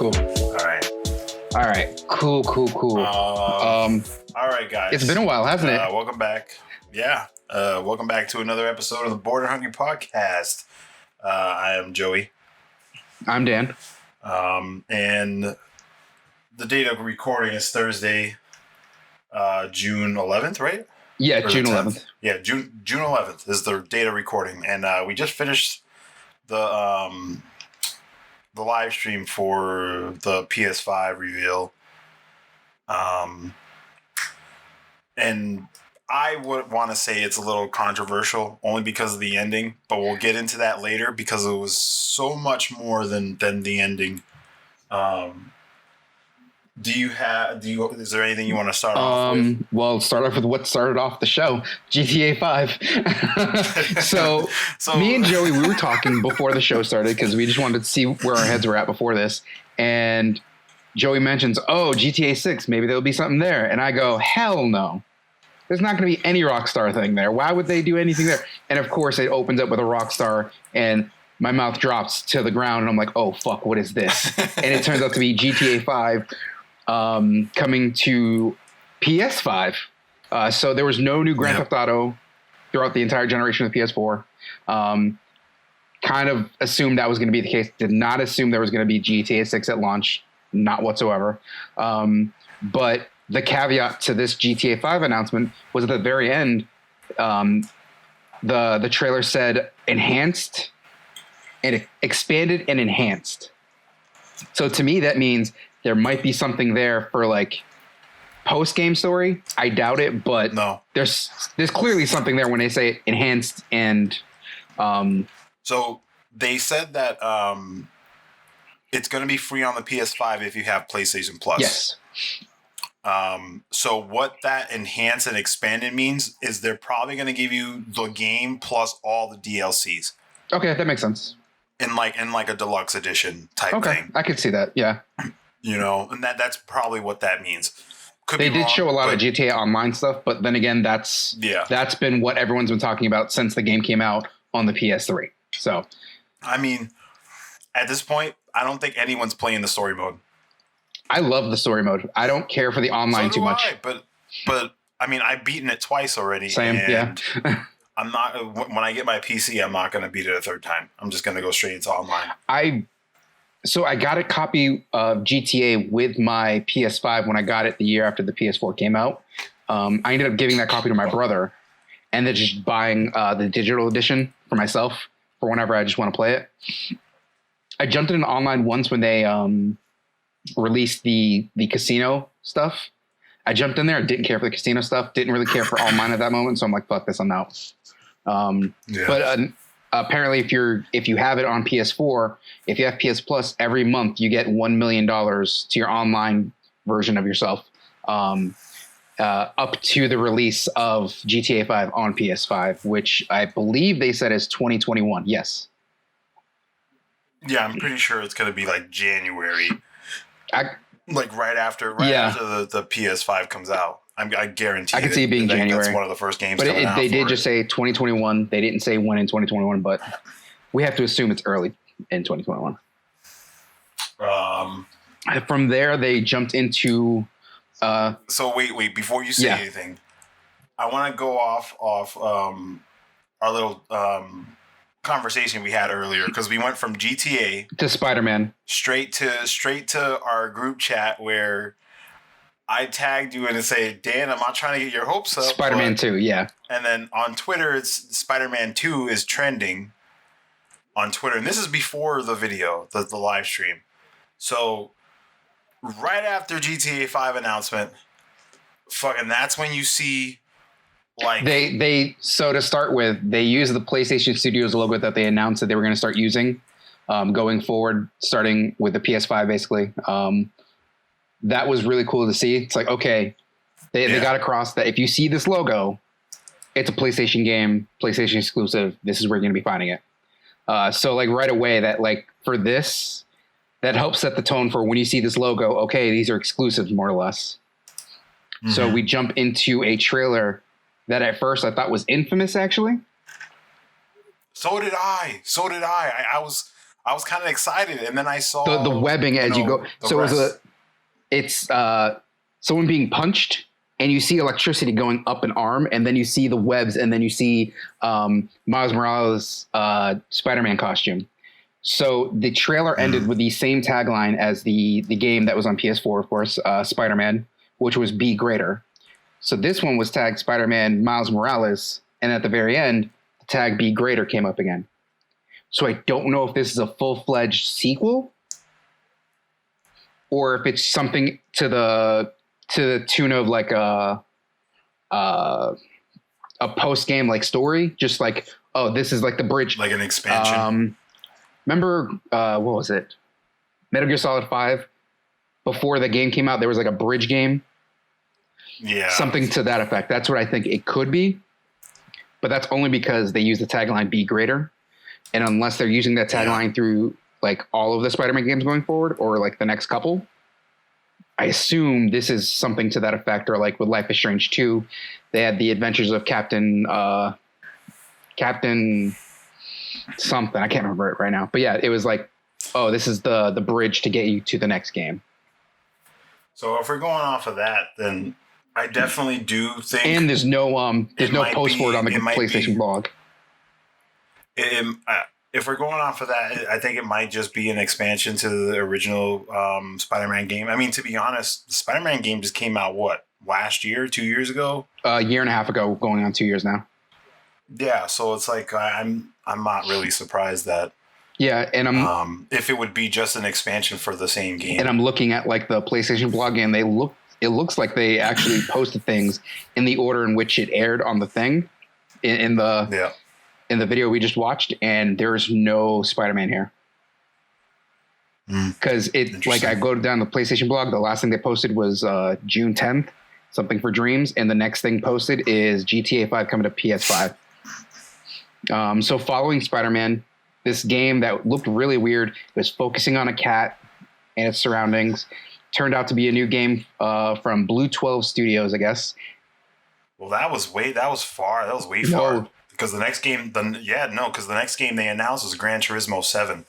Cool. All right. Cool. All right, guys. It's been a while, hasn't it? Welcome back. Yeah. Welcome back to another episode of the Border Hungry Podcast. I am Joey. I'm Dan. And the date of recording is Thursday, June 11th, right? Yeah, Or June the 10th? 11th. Yeah, June 11th is the date of recording, and we just finished the live stream for the PS5 reveal. And I would want to say it's a little controversial only because of the ending, but we'll get into that later because it was so much more than the ending. Is there anything you want to start off with? Well, start off with what started off the show, GTA 5. so me and Joey, we were talking before the show started because we just wanted to see where our heads were at before this. And Joey mentions, GTA 6, maybe there'll be something there. And I go, hell no. There's not going to be any Rockstar thing there. Why would they do anything there? And of course, it opens up with a Rockstar, and my mouth drops to the ground, and I'm like, oh, fuck, what is this? And it turns out to be GTA 5 coming to PS5. So there was no new Grand Theft Auto throughout the entire generation of the PS4. Kind of assumed that was going to be the case. Did not assume there was going to be GTA 6 at launch. Not whatsoever. But the caveat to this GTA 5 announcement was at the very end, the trailer said enhanced and expanded and enhanced. So to me, that means there might be something there for like post-game story. I doubt it, but no. There's clearly something there when they say enhanced and So they said that it's going to be free on the PS5 if you have PlayStation Plus. Yes. So what that enhanced and expanded means is they're probably going to give you the game plus all the DLCs. Okay, that makes sense. In like a deluxe edition type thing. I could see that. Yeah. You know, and that's probably what that means. They did show a lot of GTA Online stuff, but then again, that's been what everyone's been talking about since the game came out on the PS3. So, I mean, at this point, I don't think anyone's playing the story mode. I love the story mode. I don't care for the online too much. But I mean, I've beaten it twice already. Same, yeah. I'm not. When I get my PC, I'm not going to beat it a third time. I'm just going to go straight into online. So I got a copy of GTA with my PS5 when I got it the year after the PS4 came out. I ended up giving that copy to my brother and then just buying the digital edition for myself for whenever I just want to play it. I jumped in online once when they released the casino stuff. I jumped in there. Didn't care for the casino stuff. Didn't really care for online at that moment. So I'm like, fuck this, I'm out. But apparently if you have it on PS4, if you have PS Plus, every month you get $1 million to your online version of yourself, up to the release of GTA 5 on PS5, which I believe they said is 2021. Yes. Yeah, I'm pretty sure it's going to be like January. Right after the PS5 comes out. I guarantee. I can see it being January. That's one of the first games. But they did just say 2021. They didn't say when in 2021, but we have to assume it's early in 2021. From there, they jumped into. So wait! Before you say anything, I want to go off our little conversation we had earlier because we went from GTA to Spider-Man straight to our group chat where I tagged you and say, Dan, I'm not trying to get your hopes up. Spider-Man 2, yeah. And then on Twitter, it's Spider-Man 2 is trending on Twitter. And this is before the video, the live stream. So right after GTA 5 announcement, fucking that's when you see like so to start with, they use the PlayStation Studios logo that they announced that they were going to start using going forward, starting with the PS5 basically. That was really cool to see. It's like, okay, they got across that if you see this logo, it's a PlayStation game, PlayStation exclusive. This is where you're going to be finding it. So like right away that like for this, that helps set the tone for when you see this logo, okay, these are exclusives more or less. Mm-hmm. So we jump into a trailer that at first I thought was infamous actually. So did I. I was kind of excited, and then I saw the webbing as you go. So rest. It's someone being punched, and you see electricity going up an arm, and then you see the webs, and then you see Miles Morales' Spider-Man costume. So the trailer ended with the same tagline as the game that was on PS4, of course, Spider-Man, which was Be Greater. So this one was tagged Spider-Man Miles Morales, and at the very end, the tag Be Greater came up again. So I don't know if this is a full-fledged sequel, or if it's something to the tune of like a post-game like story, just like, oh, this is like the bridge, like an expansion. Remember, what was it? Metal Gear Solid 5. Before the game came out, there was like a bridge game. Yeah. Something to that effect. That's what I think it could be. But that's only because they use the tagline Be Greater. And unless they're using that tagline through like all of the Spider-Man games going forward, or like the next couple, I assume this is something to that effect. Or like with Life is Strange 2, they had the adventures of Captain something. I can't remember it right now. But yeah, it was like, oh, this is the bridge to get you to the next game. So if we're going off of that, then I definitely do think. And there's no post for it on the PlayStation blog. If we're going off of that, I think it might just be an expansion to the original Spider-Man game. I mean, to be honest, the Spider-Man game just came out, last year, 2 years ago? A year and a half ago, going on 2 years now. Yeah, so it's like I'm not really surprised that. Yeah, and I'm if it would be just an expansion for the same game. And I'm looking at like the PlayStation blog, and it looks like they actually posted things in the order in which it aired on the thing in the video we just watched, and there's no Spider-Man here. Because I go down the PlayStation blog, the last thing they posted was June 10th, something for Dreams, and the next thing posted is GTA 5 coming to PS5. So following Spider-Man, this game that looked really weird, it was focusing on a cat and its surroundings, turned out to be a new game from Blue 12 Studios, I guess. Well, that was way far. Because the next game, because the next game they announced was Gran Turismo 7.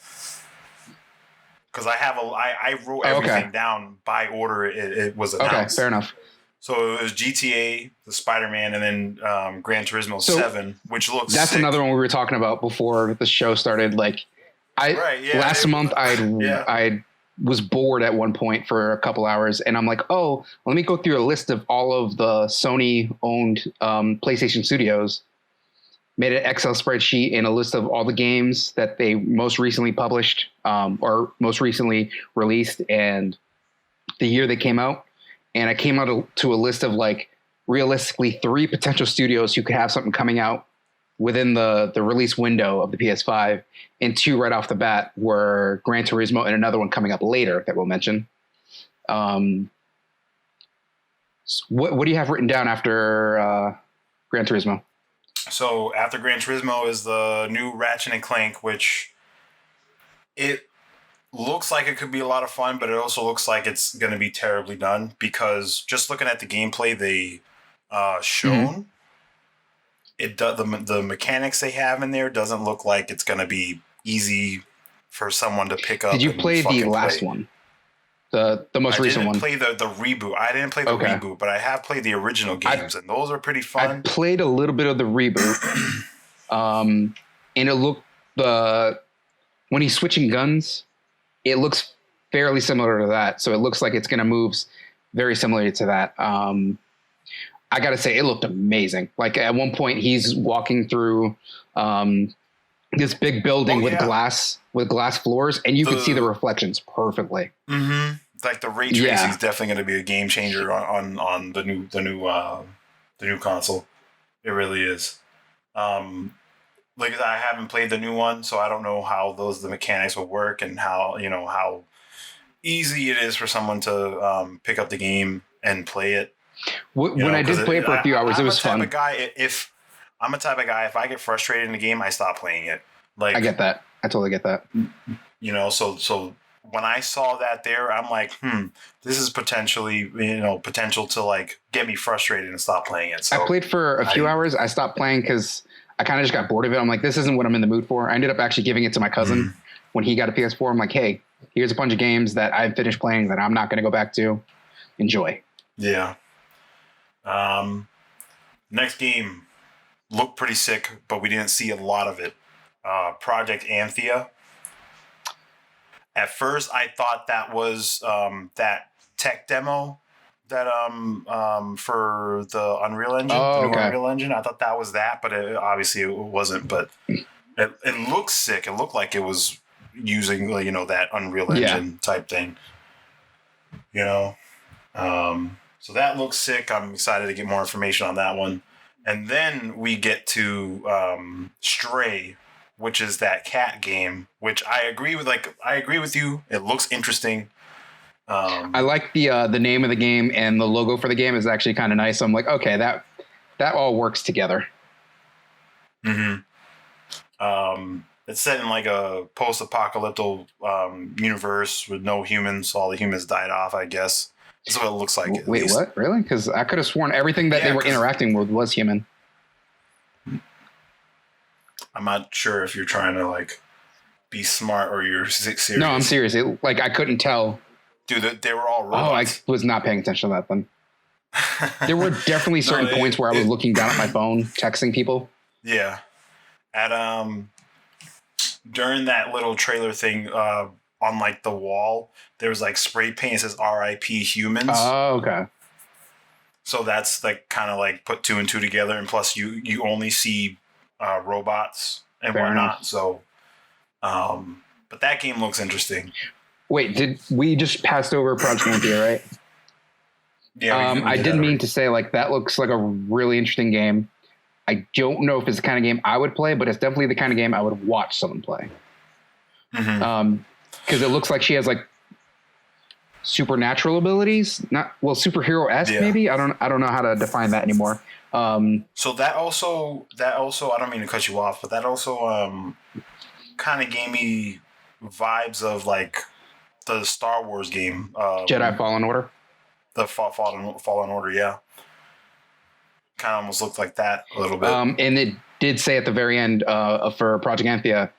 Because I wrote everything down by order it was announced. Okay, fair enough. So it was GTA, the Spider-Man, and then Gran Turismo 7, which looks That's sick. Another one we were talking about before the show started. Like, last month I was bored at one point for a couple hours, and I'm like, oh, let me go through a list of all of the Sony-owned PlayStation studios. Made an Excel spreadsheet and a list of all the games that they most recently published or most recently released and the year they came out. And I came out to a list of like realistically 3 potential studios who could have something coming out within the release window of the PS5. And 2 right off the bat were Gran Turismo and another one coming up later that we'll mention. What do you have written down after Gran Turismo? So after Gran Turismo is the new Ratchet and Clank, which it looks like it could be a lot of fun, but it also looks like it's going to be terribly done because just looking at the gameplay they shown, the mechanics they have in there doesn't look like it's going to be easy for someone to pick up. Did you play the last one? The most recent one? I didn't play the reboot. I didn't play the reboot, but I have played the original games, and those are pretty fun. I played a little bit of the reboot, and it looked when he's switching guns, it looks fairly similar to that. So it looks like it's going to move very similarly to that. I got to say, it looked amazing. Like at one point, he's walking through this big building with glass floors, and you can see the reflections perfectly. Mm-hmm. Like the ray tracing is definitely going to be a game changer on the new console. It really is. Like I haven't played the new one, so I don't know how the mechanics will work and how easy it is for someone to pick up the game and play it. When I did play it for a few hours, it was fun. I'm a type of guy, if I get frustrated in the game, I stop playing it. Like I get that. I totally get that. So when I saw that there, I'm like, this is potentially, potential to like get me frustrated and stop playing it. So I played for a few hours. I stopped playing because I kind of just got bored of it. I'm like, this isn't what I'm in the mood for. I ended up actually giving it to my cousin when he got a PS4, I'm like, hey, here's a bunch of games that I've finished playing that I'm not going to go back to. Enjoy. Yeah. Next game looked pretty sick, but we didn't see a lot of it. Project Anthea. At first, I thought that was that tech demo that for the Unreal Engine, the new Unreal Engine. I thought that was that, but obviously it wasn't. But it looks sick. It looked like it was using that Unreal Engine type thing. So that looks sick. I'm excited to get more information on that one. And then we get to Stray, which is that cat game, which I agree with you. It looks interesting. I like the name of the game, and the logo for the game is actually kind of nice. So I'm like, okay, that all works together. Mm-hmm. It's set in like a post-apocalyptic universe with no humans. All the humans died off, I guess. That's what it looks like. Wait, what? Really? Because I could have sworn everything that they were interacting with was human. I'm not sure if you're trying to like be smart or you're serious. No, I'm serious. I couldn't tell. Dude, they were all robots. Oh, I was not paying attention to that then. There were definitely certain points where I was looking down at my phone, texting people. Yeah. During that little trailer thing, on like the wall, there was like spray paint that says R.I.P. humans. Oh, okay. So that's like kind of like put two and two together, and plus you only see robots and Fair whatnot. enough. So, but that game looks interesting. Wait, did we just passed over Project Anthea, right? Yeah. I didn't mean to say like that looks like a really interesting game. I don't know if it's the kind of game I would play, but it's definitely the kind of game I would watch someone play. Mm-hmm. Because it looks like she has like supernatural abilities, superhero-esque maybe. I don't know how to define that anymore. So that also I don't mean to cut you off, but that also kind of gave me vibes of like the Star Wars game, Jedi Fallen Order. The Fallen Order, yeah. Kind of almost looked like that a little bit. And it did say at the very end for Project Anthea,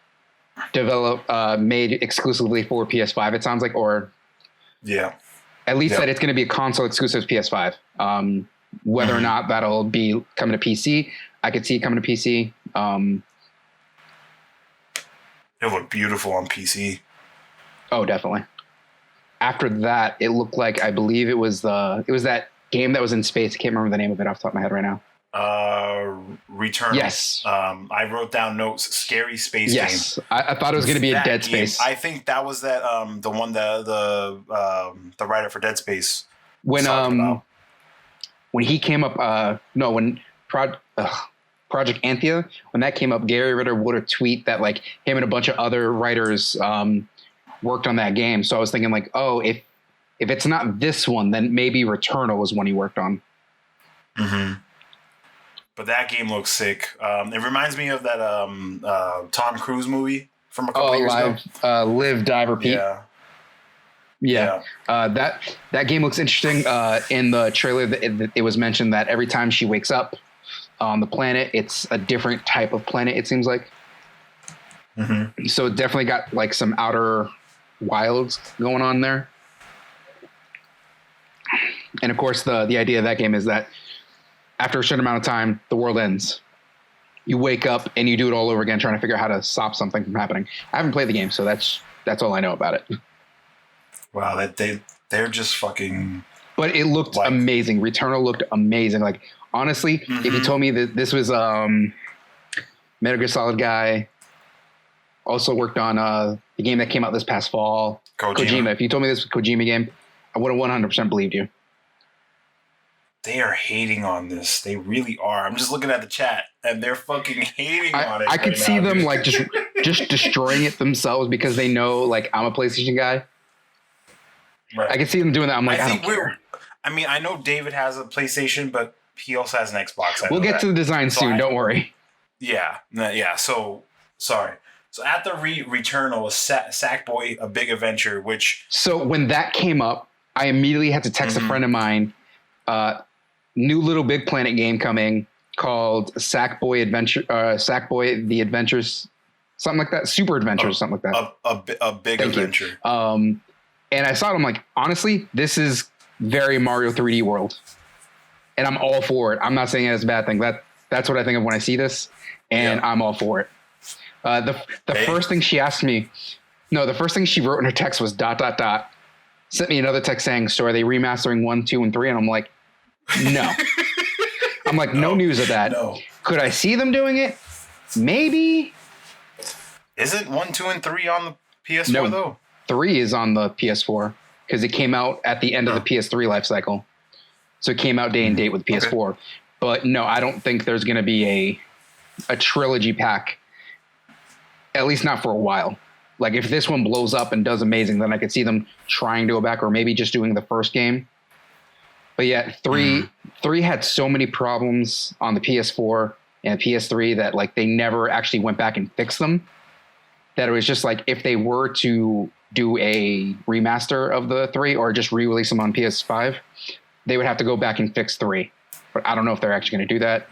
made exclusively for PS5. It sounds like, or at least that it's going to be a console exclusive PS5. Whether or not that'll be coming to PC, I could see it coming to PC. It looked beautiful on PC. Oh, definitely. After that, it looked like, I believe it was that game that was in space. I can't remember the name of it off the top of my head right now. Returnal. Yes. I wrote down notes. Scary space game. Yes. I thought it was going to be a Dead Space. I think that was that the one the writer for Dead Space. When he came up, when Project Anthea, when that came up, Gary Ritter would have tweet that like him and a bunch of other writers worked on that game. So I was thinking like, oh, if it's not this one, then maybe Returnal was one he worked on. Mm-hmm. But that game looks sick. It reminds me of that Tom Cruise movie from a couple years ago. Live, Die, Repeat. Yeah. That game looks interesting. In the trailer, it was mentioned that every time she wakes up on the planet, it's a different type of planet, it seems like. Mm-hmm. So it definitely got like some outer wilds going on there. And of course, the idea of that game is that after a certain amount of time, the world ends. You wake up and you do it all over again, trying to figure out how to stop something from happening. I haven't played the game, so that's all I know about it. Wow, they're just fucking. But it looked amazing. Returnal looked amazing. Like honestly, if you told me that this was Metal Gear Solid guy, also worked on the game that came out this past fall, Kojima. If you told me this was a Kojima game, I would have 100% believed you. They are hating on this. They really are. I'm just looking at the chat, and they're fucking hating on it. I could see them like just destroying it themselves because they know like I'm a PlayStation guy. Right. I could see them doing that. I'm like, I don't care. I know David has a PlayStation, but he also has an Xbox. We'll get to the design soon. Don't worry. Yeah. So sorry. So at the Returnal, Sackboy: A Big Adventure, which. So when that came up, I immediately had to text a friend of mine. New Little Big Planet game coming called Sackboy Adventure. Sackboy: The Adventures something like that. Super Adventure, something like that. A big Thank adventure. You. And I saw it. I'm like, honestly, this is very Mario 3D World, and I'm all for it. I'm not saying it's a bad thing. That's what I think of when I see this, and I'm all for it. The first thing she asked me, the first thing she wrote in her text was ... Sent me another text saying, so are they remastering 1, 2, and 3? And I'm like, no. I'm like, no news of that. No. Could I see them doing it? Maybe. Isn't 1, 2, and 3 on the PS4 though? 3 is on the PS4 because it came out at the end of the PS3 life cycle. So it came out day and date with PS4. Okay. But no, I don't think there's going to be a trilogy pack, at least not for a while. Like if this one blows up and does amazing, then I could see them trying to go back or maybe just doing the first game. But yeah, 3 had so many problems on the PS4 and PS3 that like they never actually went back and fixed them. That it was just like if they were to do a remaster of the 3 or just re-release them on PS5, they would have to go back and fix 3. But I don't know if they're actually going to do that.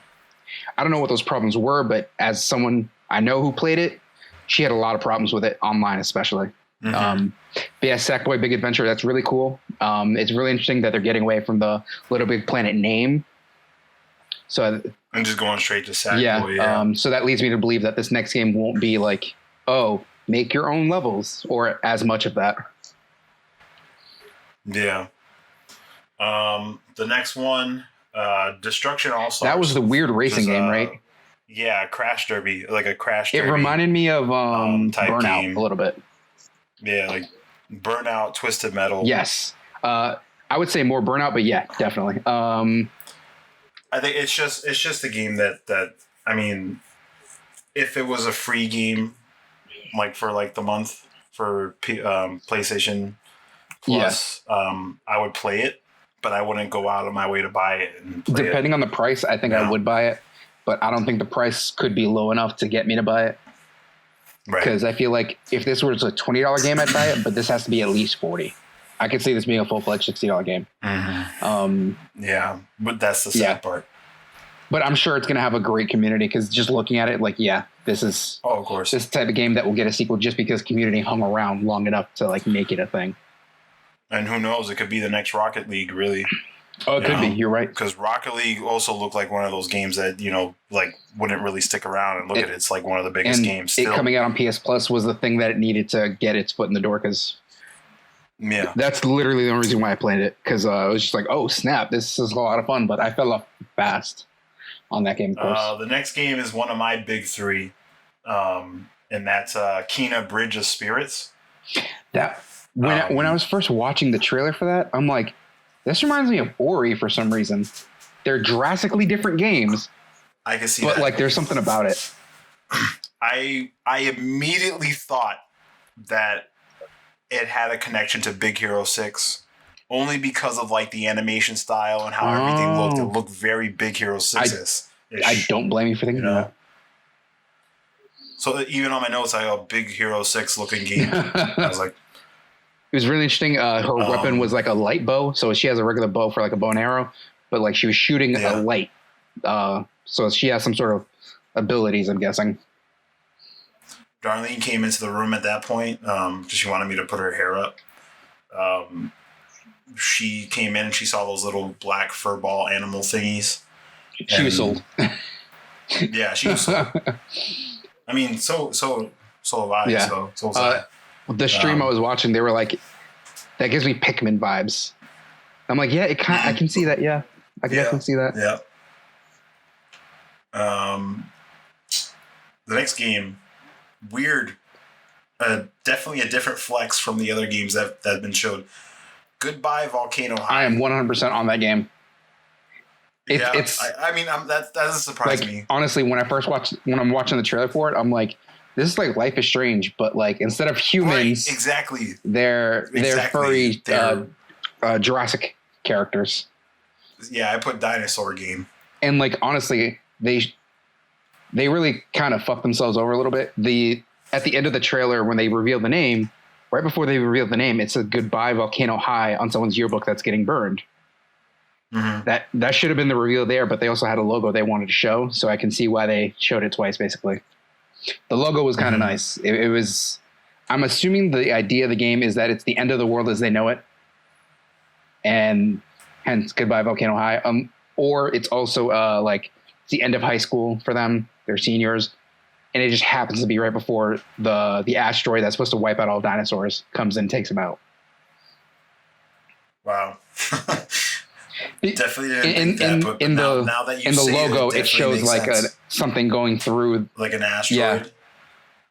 I don't know what those problems were, but as someone I know who played it, she had a lot of problems with it online, especially. But yeah, Sackboy Big Adventure, that's really cool. It's really interesting that they're getting away from the Little Big Planet name. So I'm just going straight to Sackboy. Yeah. So that leads me to believe that this next game won't be like, oh, make your own levels or as much of that. Yeah. The next one, Destruction All Stars. That was the weird racing game, right? Yeah, Crash Derby, like a Crash Derby. It reminded me of Burnout game. A little bit. Yeah, like Burnout, Twisted Metal. Yes. I would say more Burnout, but yeah, definitely. I think it's just a game that I mean, if it was a free game, like for like the month for PlayStation Plus, I would play it, but I wouldn't go out of my way to buy it. And depending on the price, I think I would buy it, but I don't think the price could be low enough to get me to buy it. Right. Because I feel like if this was a $20 game, I'd buy it, but this has to be at least $40. I could see this being a full-fledged $60 game. Mm-hmm. Yeah, but that's the sad part. But I'm sure it's going to have a great community because just looking at it, like, this is of course this type of game that will get a sequel just because community hung around long enough to like make it a thing. And who knows? It could be the next Rocket League, really. Oh, it could be. You're right. Because Rocket League also looked like one of those games that, like wouldn't really stick around. And look at it. It's like one of the biggest games still. It coming out on PS Plus was the thing that it needed to get its foot in the door because that's literally the only reason why I played it. Because I was just like, oh, snap. This is a lot of fun. But I fell off fast on that game, of course. The next game is one of my big three. And that's Kena Bridge of Spirits. When I was first watching the trailer for that, I'm like, this reminds me of Ori for some reason. They're drastically different games. I can see that. But like there's something about it. I immediately thought that it had a connection to Big Hero 6 only because of like the animation style and how everything looked. It looked very Big Hero 6-ish. I don't blame you for thinking that. So even on my notes, I got a Big Hero 6 looking game. I was like, it was really interesting. Her weapon was like a light bow. So she has a regular bow for like a bow and arrow, but like she was shooting a light. So she has some sort of abilities, I'm guessing. Darlene came into the room at that point because she wanted me to put her hair up. She came in and she saw those little black fur ball animal thingies. She was sold. Yeah, she was sold. I mean, so have I. Yeah. So was I. The stream I was watching, they were like, that gives me Pikmin vibes. I'm like, yeah, I can see that. Yeah, I can definitely see that. Yeah. The next game, weird. Definitely a different flex from the other games that have been showed. Goodbye Volcano High. I am 100% on that game. That doesn't surprise me. Honestly, when I'm watching the trailer for it, I'm like, this is like Life is Strange, but like instead of humans, exactly, they're furry Jurassic characters. Yeah, I put dinosaur game. And like honestly, they really kind of fucked themselves over a little bit. At the end of the trailer, when they reveal the name, right before they reveal the name, it's a Goodbye Volcano High on someone's yearbook that's getting burned. Mm-hmm. That should have been the reveal there, but they also had a logo they wanted to show, so I can see why they showed it twice, basically. The logo was kind of nice. It was. I'm assuming the idea of the game is that it's the end of the world as they know it, and hence Goodbye Volcano High. Or it's also like it's the end of high school for them. They're seniors, and it just happens to be right before the asteroid that's supposed to wipe out all dinosaurs comes in and takes them out. Wow. Definitely didn't think that, but now that you in the say logo, it shows like something going through, like an asteroid. Yeah.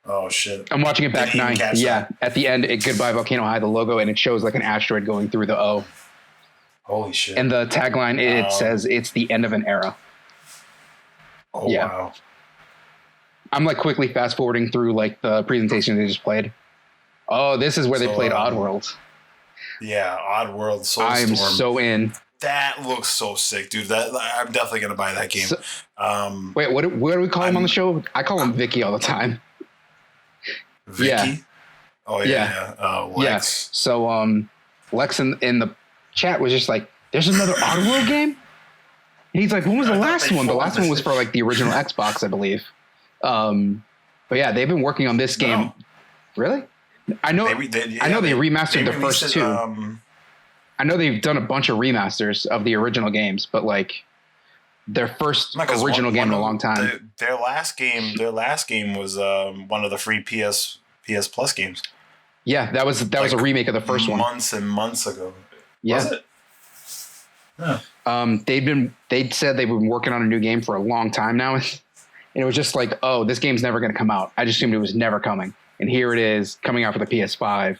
Oh shit! I'm watching it back 9. Yeah, at the end, at Goodbye Volcano High, the logo, and it shows like an asteroid going through the O. Holy shit! And the tagline it says it's the end of an era. Oh yeah. Wow! I'm like quickly fast forwarding through like the presentation they just played. Oh, this is where they played Oddworld. Yeah, Oddworld. I'm so in. That looks so sick, dude. I'm definitely gonna buy that game. Wait, what do we call him on the show? I call him Vicky all the time. Vicky? Yeah. Oh yeah. Lex. Yeah. So Lex in the chat was just like, "There's another Oddworld game," and he's like, "When was the last one?" The last one was for like the original Xbox, I believe. But yeah, they've been working on this game. No. Really? I know. I know they remastered the first two. I know they've done a bunch of remasters of the original games, but like their first original game in a long time. Their last game was one of the free PS Plus games. Yeah, that was a remake of the first one. Months and months ago. Yeah. Was it? Yeah. They'd said they've been working on a new game for a long time now. And it was just like, oh, this game's never going to come out. I just assumed it was never coming. And here it is coming out for the PS5.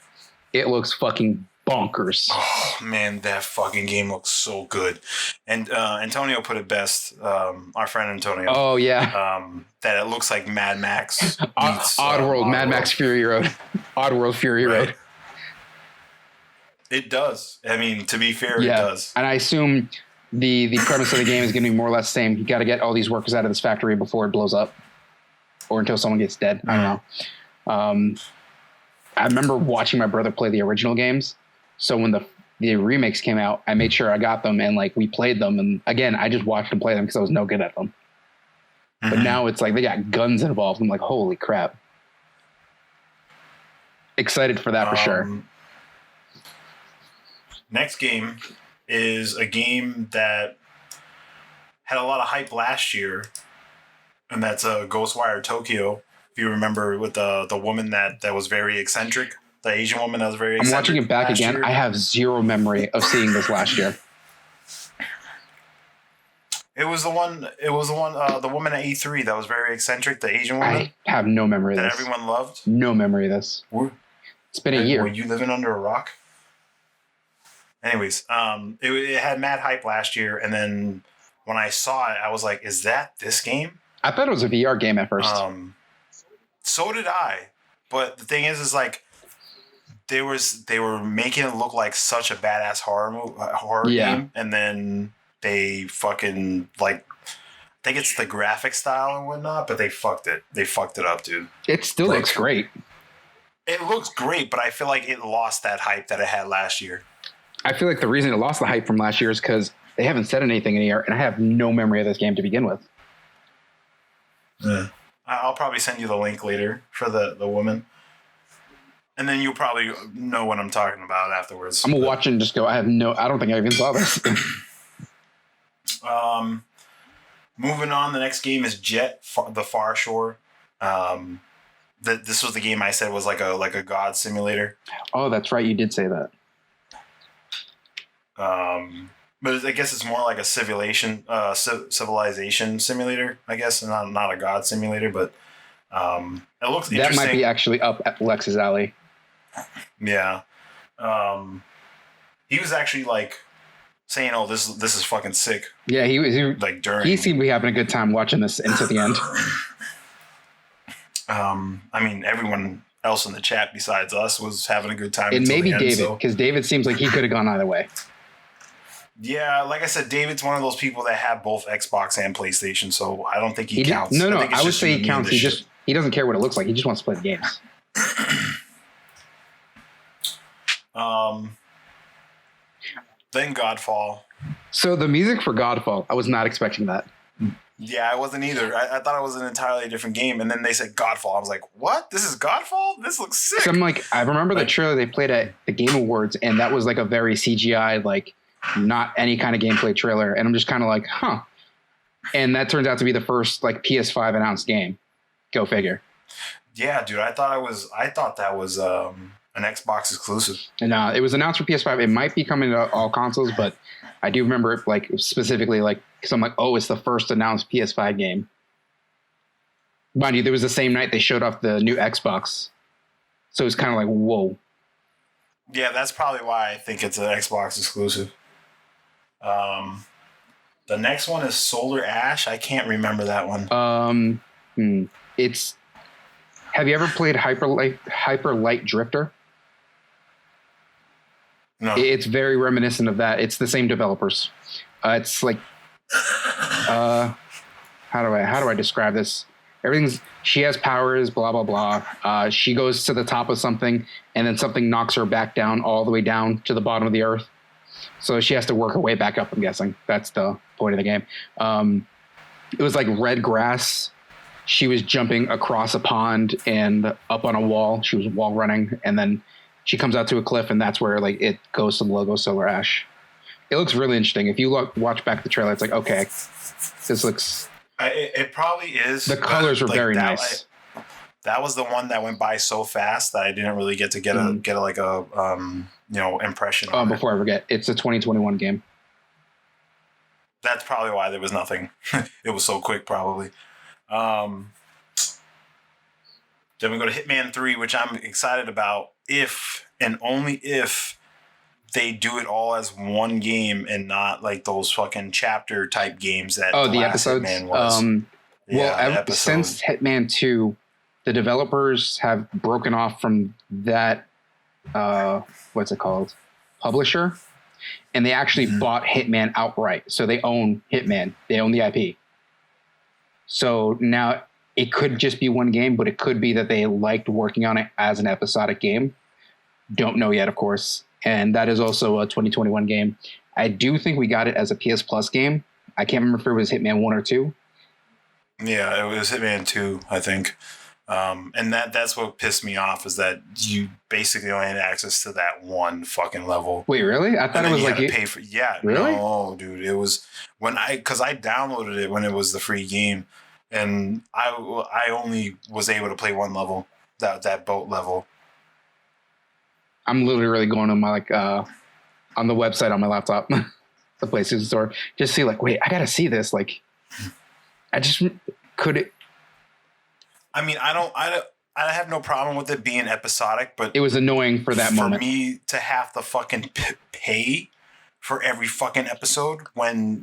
It looks fucking bonkers. Oh man, that fucking game looks so good. And Antonio put it best, our friend Antonio. Oh yeah. That it looks like Mad Max beats Oddworld, Mad Max Fury Road. Oddworld Fury Road. It does. I mean, to be fair, it does. And I assume the premise of the game is going to be more or less the same. You got to get all these workers out of this factory before it blows up, or until someone gets dead. I don't know. I remember watching my brother play the original games. So when the remakes came out, I made sure I got them and like we played them. And again, I just watched them play them because I was no good at them. But now it's like they got guns involved. I'm like, holy crap. Excited for that for sure. Next game is a game that had a lot of hype last year, and that's Ghostwire Tokyo. If you remember, with the woman that was very eccentric, the Asian woman that was very eccentric. I'm watching it back again. Year. I have zero memory of seeing this last year. It was the one. The woman at E3 that was very eccentric. The Asian woman. I have no memory of this. That everyone loved. No memory of this. It's been a year. Were you living under a rock? Anyways, it had mad hype last year, and then when I saw it, I was like, "Is that this game?" I thought it was a VR game at first. So did I, but the thing is like they were making it look like such a badass horror game, and then they fucking like. I think it's the graphic style and whatnot, but they fucked it. They fucked it up, dude. It still looks great. It looks great, but I feel like it lost that hype that it had last year. I feel like the reason it lost the hype from last year is because they haven't said anything in a year, and I have no memory of this game to begin with. Yeah. I'll probably send you the link later for the woman. And then you'll probably know what I'm talking about afterwards. I'm going to watch it and just go, I don't think I even saw this. Moving on, the next game is Jet, the Far Shore. This was the game I said was like a god simulator. Oh, that's right. You did say that. But I guess it's more like a civilization simulator, I guess, and not a god simulator, but it looks interesting. That might be actually up at Lex's alley. Yeah. He was actually like saying, "Oh, this is fucking sick." Yeah, he was like during. He seemed to be having a good time watching this into the end. I mean, everyone else in the chat besides us was having a good time. And maybe David, because David seems like he could have gone either way. Yeah, like I said, David's one of those people that have both Xbox and PlayStation, so I don't think he counts. No, I would say he counts. He doesn't care what it looks like. He just wants to play the games. Then Godfall. So the music for Godfall, I was not expecting that. Yeah, I wasn't either. I thought it was an entirely different game, and then they said Godfall. I was like, "What? This is Godfall? This looks sick." So I'm like, I remember the trailer they played at the Game Awards, and that was like a very CGI, like not any kind of gameplay trailer, and I'm just kind of like, huh. And that turns out to be the first like PS5 announced game. Go figure. Yeah, dude. I thought that was an Xbox exclusive. And it was announced for PS5. It might be coming to all consoles, but I do remember it like specifically like because I'm like, oh, it's the first announced PS5 game. Mind you, there was the same night they showed off the new Xbox, so it's kind of like, whoa. Yeah, that's probably why I think it's an Xbox exclusive. The next one is Solar Ash. I can't remember that one. It's. Have you ever played Hyper Light Drifter? No. It's very reminiscent of that. It's the same developers. It's like, how do I describe this? She has powers, blah blah blah. She goes to the top of something, and then something knocks her back down, all the way down to the bottom of the earth. So she has to work her way back up. I'm guessing that's the point of the game. It was like red grass. She was jumping across a pond and up on a wall. She was wall running, and then she comes out to a cliff, and that's where like it goes to the logo Solar Ash. It looks really interesting. If you watch back the trailer, it's like, okay, this looks. It probably is. The colors were like, very nice. That was the one that went by so fast that I didn't really get to get a impression. Oh, before I forget, it's a 2021 game. That's probably why there was nothing. It was so quick, probably. Then we go to Hitman 3, which I'm excited about if and only if they do it all as one game and not like those fucking chapter type games that the episodes Hitman was. Since Hitman 2, the developers have broken off from that what's it called? Publisher, and they actually bought Hitman outright. So they own Hitman. They own the IP. So now it could just be one game, but it could be that they liked working on it as an episodic game. Don't know yet, of course. And that is also a 2021 game. I do think we got it as a PS Plus game. I can't remember if it was Hitman 1 or 2. Yeah, it was Hitman 2, I think. And that's what pissed me off is that you basically only had access to that one fucking level. Wait, really? I thought it was like you pay for. Yeah, really? No, dude. It was because I downloaded it when it was the free game, and I only was able to play one level, that boat level. I'm literally going on my on the website on my laptop, the PlayStation Store, just see like, wait, I gotta see this. Like, I just could it. I mean, I have no problem with it being episodic, but it was annoying for that moment. For me to have to fucking pay for every fucking episode when,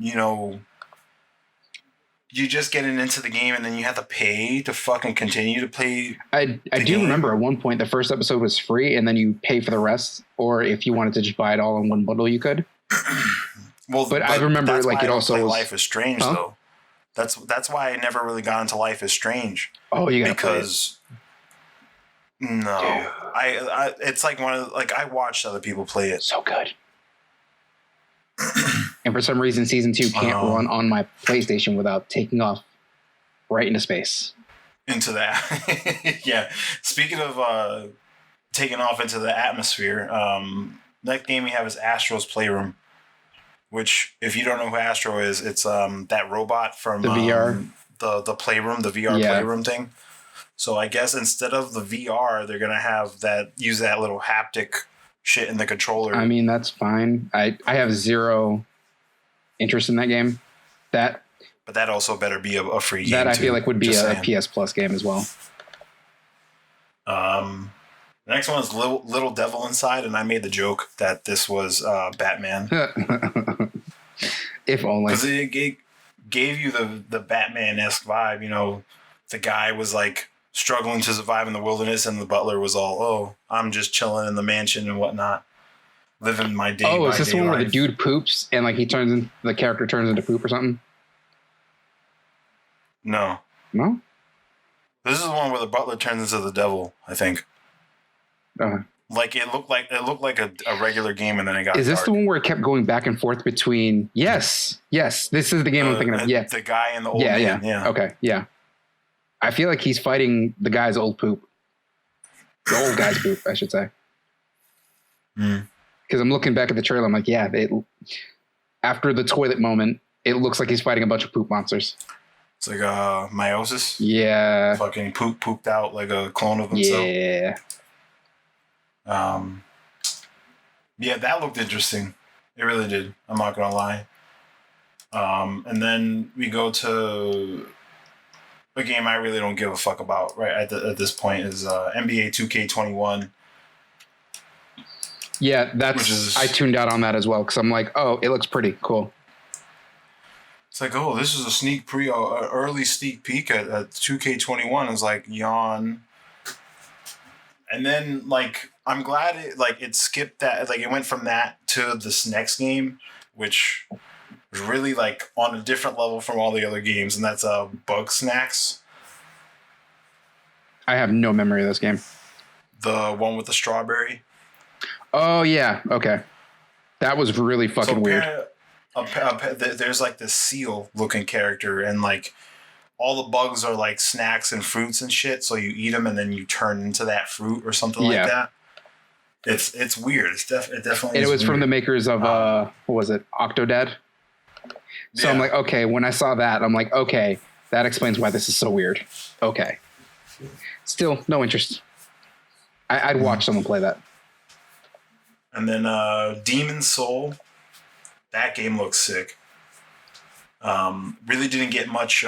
you're just getting into the game and then you have to pay to fucking continue to play. I do remember at one point the first episode was free and then you pay for the rest, or if you wanted to just buy it all in one bundle, you could. but I remember like it also was Life is Strange though. That's why I never really got into Life is Strange. Oh, you gotta because play it. No, I it's like I watched other people play it. So good. And for some reason, season 2 can't run on my PlayStation without taking off right into space. Into that, yeah. Speaking of taking off into the atmosphere, next game we have is Astro's Playroom. Which, if you don't know who Astro is, it's that robot from the VR, the Playroom, the VR Playroom thing. So I guess instead of the VR, they're gonna have use that little haptic shit in the controller. I mean, that's fine. I have zero interest in that game. But that also better be a free game. That I feel like would be a PS Plus game as well. The next one is Little Devil Inside, and I made the joke that this was Batman. If only. Because it gave you the Batman-esque vibe. The guy was like struggling to survive in the wilderness, and the butler was all, "Oh, I'm just chilling in the mansion and whatnot, living my day." Oh, is this the one where the dude poops and like the character turns into poop or something? No. No? This is the one where the butler turns into the devil, I think. Like it looked like a regular game, and then it got. Is this dark. the one where it kept going back and forth between? Yes. This is the game I'm thinking of. Yeah, the guy and the old man. Yeah. Okay, yeah. I feel like he's fighting the guy's old poop. The old guy's poop, I should say. Because I'm looking back at the trailer, I'm like, yeah. After the toilet moment, it looks like he's fighting a bunch of poop monsters. It's like meiosis. Yeah. Fucking pooped out like a clone of himself. Yeah. Yeah, that looked interesting. It really did. I'm not gonna lie. And then we go to a game I really don't give a fuck about. Right at this point is NBA 2K21. Yeah, I tuned out on that as well because I'm like, oh, it looks pretty cool. It's like, oh, this is a early sneak peek at 2K21. It's like, yawn. And then, like, I'm glad it skipped that. Like, it went from that to this next game, which was really, like, on a different level from all the other games, and that's Bug Snacks. I have no memory of this game. The one with the strawberry. Oh, yeah. Okay. That was really fucking weird. There's, like, this seal-looking character, and, like, all the bugs are like snacks and fruits and shit. So you eat them and then you turn into that fruit or something like that. It's weird. It definitely. And it was weird. From the makers of what was it, Octodad? So I'm like, okay. When I saw that, I'm like, okay, that explains why this is so weird. Okay. Still no interest. I'd watch someone play that. And then Demon's Soul. That game looks sick. Really didn't get much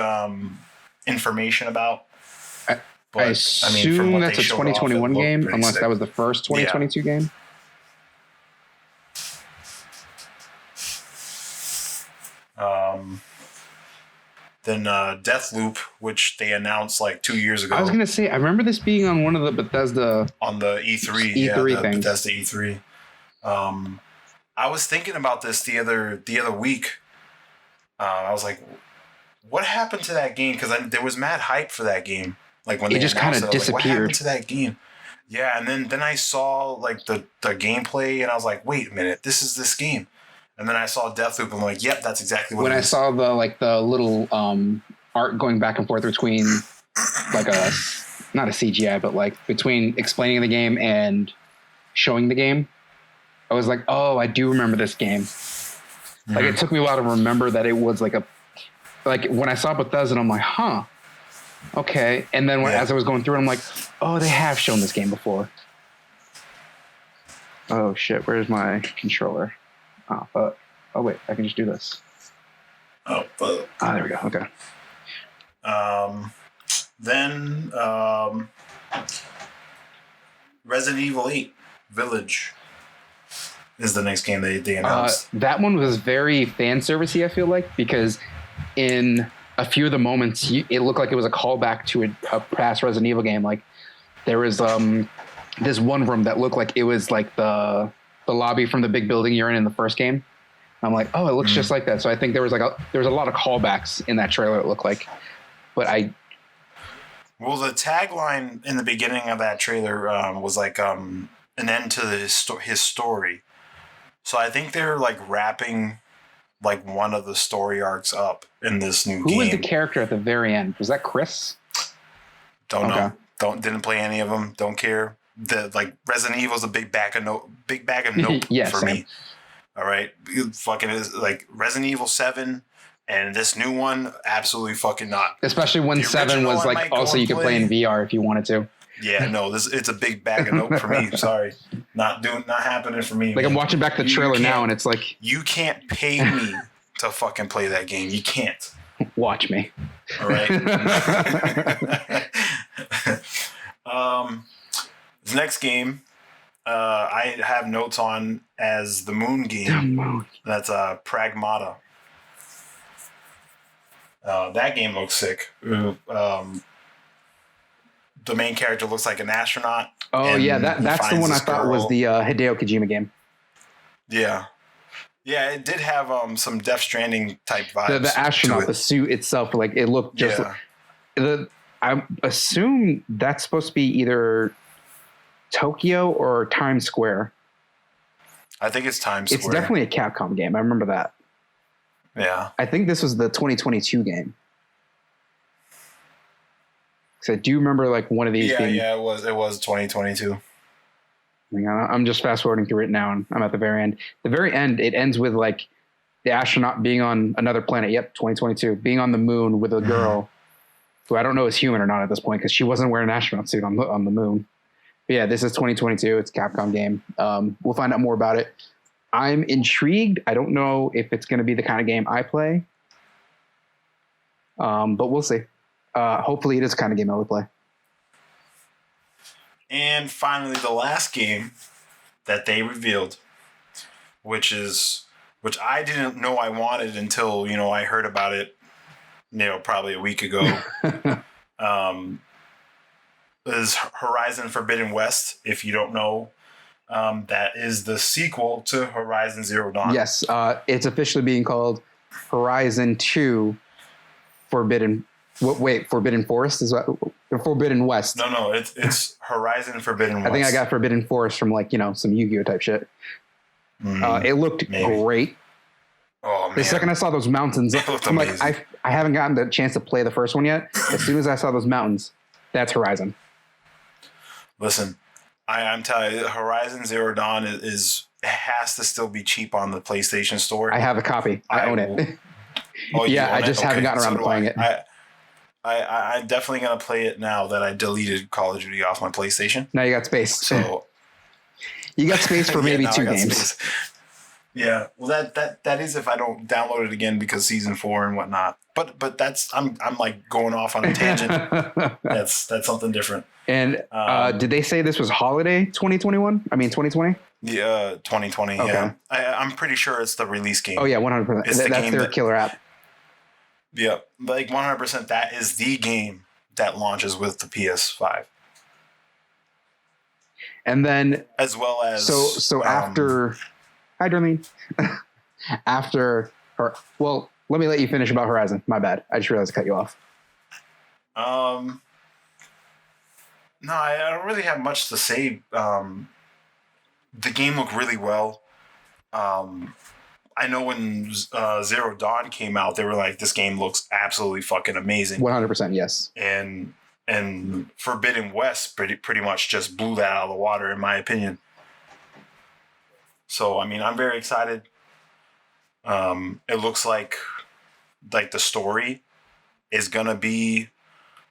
information about. I assume that's a 2021 game, unless that was the first 2022 game. Then Deathloop, which they announced like 2 years ago. I was gonna say, I remember this being on one of the Bethesda on the E3 things. Bethesda E3. I was thinking about this the other week. I was like, what happened to that game? Because there was mad hype for that game. Like when it just kind of disappeared. Like, what happened to that game? Yeah, and then I saw like the gameplay, and I was like, wait a minute, this is this game. And then I saw Deathloop, and I'm like, yep, that's exactly what. When I saw the little art going back and forth between like not a CGI, but like between explaining the game and showing the game, I was like, oh, I do remember this game. Mm-hmm. Like it took me a while to remember that it was like when I saw Bethesda, I'm like, huh, okay. And then as I was going through it, I'm like, oh, they have shown this game before. Oh shit, where's my controller? Oh wait, I can just do this. Oh, fuck. There we go. Okay. Then Resident Evil 8 Village is the next game they announced. That one was very fan servicey, I feel like, because in a few of the moments, it looked like it was a callback to a past Resident Evil game. Like there was this one room that looked like it was like the lobby from the big building you're in the first game. I'm like, oh, it looks just like that. So I think there was a lot of callbacks in that trailer. It looked like, but well, the tagline in the beginning of that trailer was like an end to his story. So I think they're like wrapping like one of the story arcs up in this new game. Who was the character at the very end? Was that Chris? Don't know. Didn't play any of them. Don't care. Like Resident Evil's a big bag of nope for me. All right, fucking is like Resident Evil 7 and this new one, absolutely fucking not. Especially when 7 was like also you could play in VR if you wanted to. Yeah, no, it's a big bag of nope for me. Sorry, not happening for me. Like man. I'm watching back the trailer now, and it's like you can't pay me to fucking play that game. You can't. Watch me. All right. This next game, I have notes on as the Moon game. The Moon. That's Pragmata. That game looks sick. The main character looks like an astronaut. Oh yeah, that's the one I thought was the Hideo Kojima game. Yeah, it did have some Death Stranding type vibes. The astronaut, the suit itself, like it looked just. I assume that's supposed to be either Tokyo or Times Square. I think it's Times Square. It's definitely a Capcom game. I remember that. Yeah. I think this was the 2022 game. Because I do remember like one of these. Yeah, it was 2022. I'm just fast forwarding through it now, and I'm at the very end. The very end, it ends with like the astronaut being on another planet. Yep, 2022, being on the moon with a girl who I don't know is human or not at this point because she wasn't wearing an astronaut suit on the moon. But yeah, this is 2022. It's a Capcom game. We'll find out more about it. I'm intrigued. I don't know if it's going to be the kind of game I play, but we'll see. Hopefully, it is the kind of game I would play. And finally, the last game that they revealed, which I didn't know I wanted until, I heard about it, probably a week ago, is Horizon Forbidden West. If you don't know, that is the sequel to Horizon Zero Dawn. Yes, it's officially being called Horizon 2 Forbidden. Wait, Forbidden Forest is what? Forbidden West. No, it's Horizon Forbidden West. I think I got Forbidden Forest from some Yu-Gi-Oh type shit. It looked great. Oh man! The second I saw those mountains, I'm like, I haven't gotten the chance to play the first one yet. As soon as I saw those mountains, that's Horizon. Listen, I'm telling you, Horizon Zero Dawn has to still be cheap on the PlayStation Store. I have a copy. I own it. Oh, yeah, I just haven't gotten around to playing it. I'm definitely going to play it now that I deleted Call of Duty off my PlayStation. Now you got space. So you got space for maybe 2 games. Space. Yeah, well, that is if I don't download it again because Season 4 and whatnot. But that's I'm like going off on a tangent. that's something different. And did they say this was holiday 2021? I mean 2020? Yeah, 2020. Okay. Yeah, I'm pretty sure it's the release game. Oh yeah, 100%. That's their killer app. Yeah, like 100%. That is the game that launches with the PS5. And then, as well as so after, hi Darlene. After her, well, let me let you finish about Horizon. My bad. I just realized I cut you off. No, I don't really have much to say. The game looked really well. I know when Zero Dawn came out, they were like, "This game looks absolutely fucking amazing." 100%, yes. And Forbidden West pretty much just blew that out of the water, in my opinion. So I mean, I'm very excited. It looks like the story is gonna be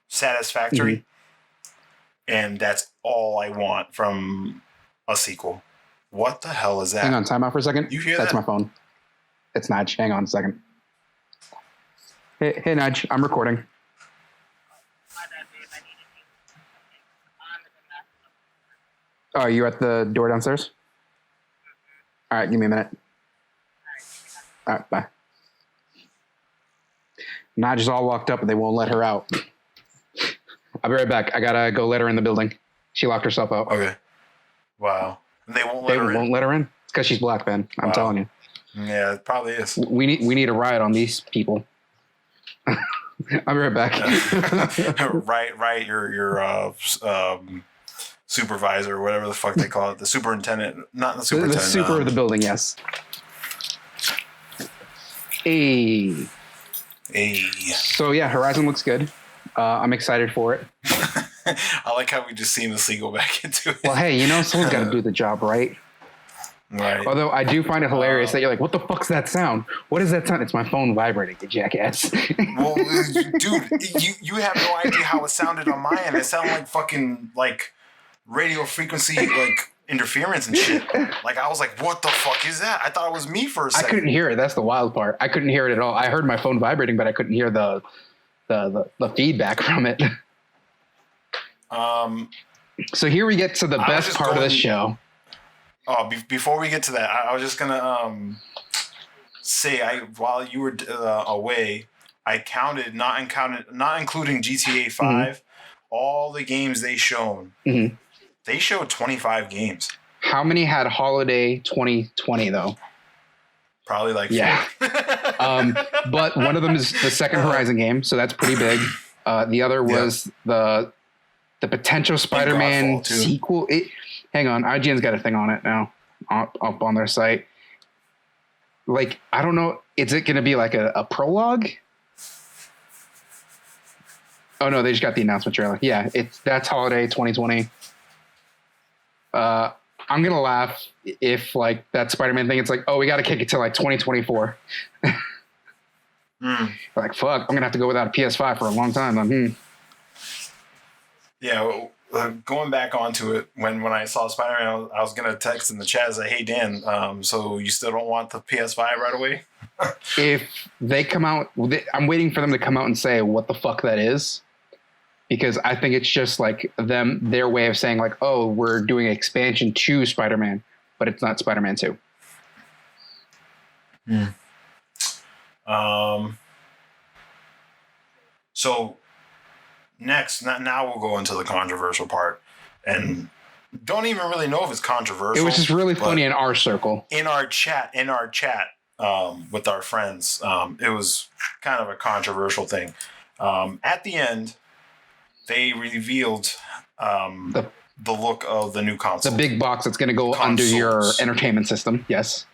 satisfactory, and that's all I want from a sequel. What the hell is that? Hang on, time out for a second. You hear That's that? my phone. It's Nudge. Hang on a second. Hey, Nudge, I'm recording. Oh, you at the door downstairs? All right, give me a minute. All right, bye. Nudge is all locked up and they won't let her out. I'll be right back. I gotta go let her in the building. She locked herself out. Okay. Wow. They won't let her in? They won't let her in? It's because she's black, man. I'm telling you. Yeah, it probably is. We need a riot on these people. I'll be right back. Right. Your supervisor, or whatever the fuck they call it, the superintendent, not the superintendent. The super of the building, yes. Hey. So yeah, Horizon looks good. I'm excited for it. I like how we just seamlessly go back into it. Well, hey, someone's got to do the job, right? Right. Although I do find it hilarious that you're like, what the fuck's that sound? What is that sound? It's my phone vibrating, you jackass. Well, dude, you have no idea how it sounded on my end. It sounded like fucking radio frequency interference and shit. I was like, what the fuck is that? I thought it was me for a second. I couldn't hear it. That's the wild part. I couldn't hear it at all. I heard my phone vibrating, but I couldn't hear the feedback from it. So here we get to the best part of the show. Oh, before we get to that, I was just gonna say while you were away, I counted, not including GTA 5, all the games they shown. Mm-hmm. They showed 25 games. How many had Holiday 2020 though? Probably 4. But one of them is the second Horizon game, so that's pretty big. The other was the potential Spider-Man sequel. Hang on, IGN's got a thing on it now, up on their site. Like, I don't know, is it going to be like a prologue? Oh no, they just got the announcement trailer. Yeah, that's holiday 2020. I'm gonna laugh if like that Spider-Man thing. It's like, oh, we got to kick it to like 2024. Like, fuck, I'm gonna have to go without a PS5 for a long time. Yeah, going back onto it, when I saw Spider-Man, I was gonna text in the chat say, "Hey Dan, so you still don't want the PS5 right away?" If they come out, I'm waiting for them to come out and say what the fuck that is. Because I think it's just like their way of saying like, oh, we're doing expansion to Spider-Man, but it's not Spider-Man 2. So next, now we'll go into the controversial part, and don't even really know if it's controversial. It was just really funny in our circle, in our chat, with our friends. It was kind of a controversial thing. At the end, they revealed the look of the new console. The big box that's going to go under your entertainment system. Yes.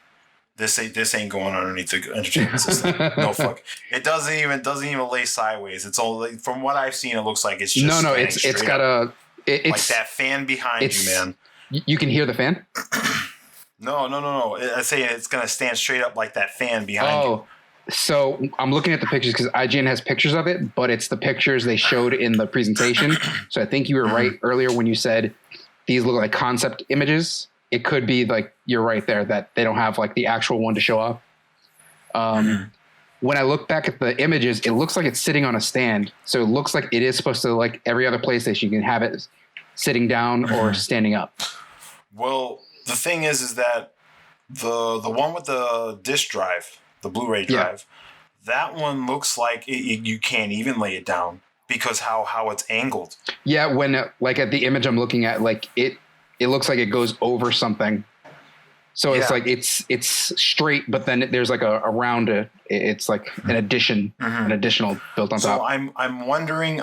This ain't going underneath the entertainment system. No fuck. It doesn't even lay sideways. It's only, from what I've seen, it looks like it's just it's got it's like that fan behind you, man. You can hear the fan? No. I say it's gonna stand straight up like that fan behind you. So I'm looking at the pictures because IGN has pictures of it, but it's the pictures they showed in the presentation. So I think you were right earlier when you said these look like concept images. It could be like you're right there that they don't have like the actual one to show off. When I look back at the images, it looks like it's sitting on a stand. So it looks like it is supposed to, like every other PlayStation, you can have it sitting down or standing up. Well, the thing is that the one with the disc drive, the Blu-ray drive, that one looks like you can't even lay it down because how it's angled. Yeah, when like at the image I'm looking at, like it looks like it goes over something. So it's like it's straight, but then there's like a round. It's like an addition, an additional built on top. So I'm wondering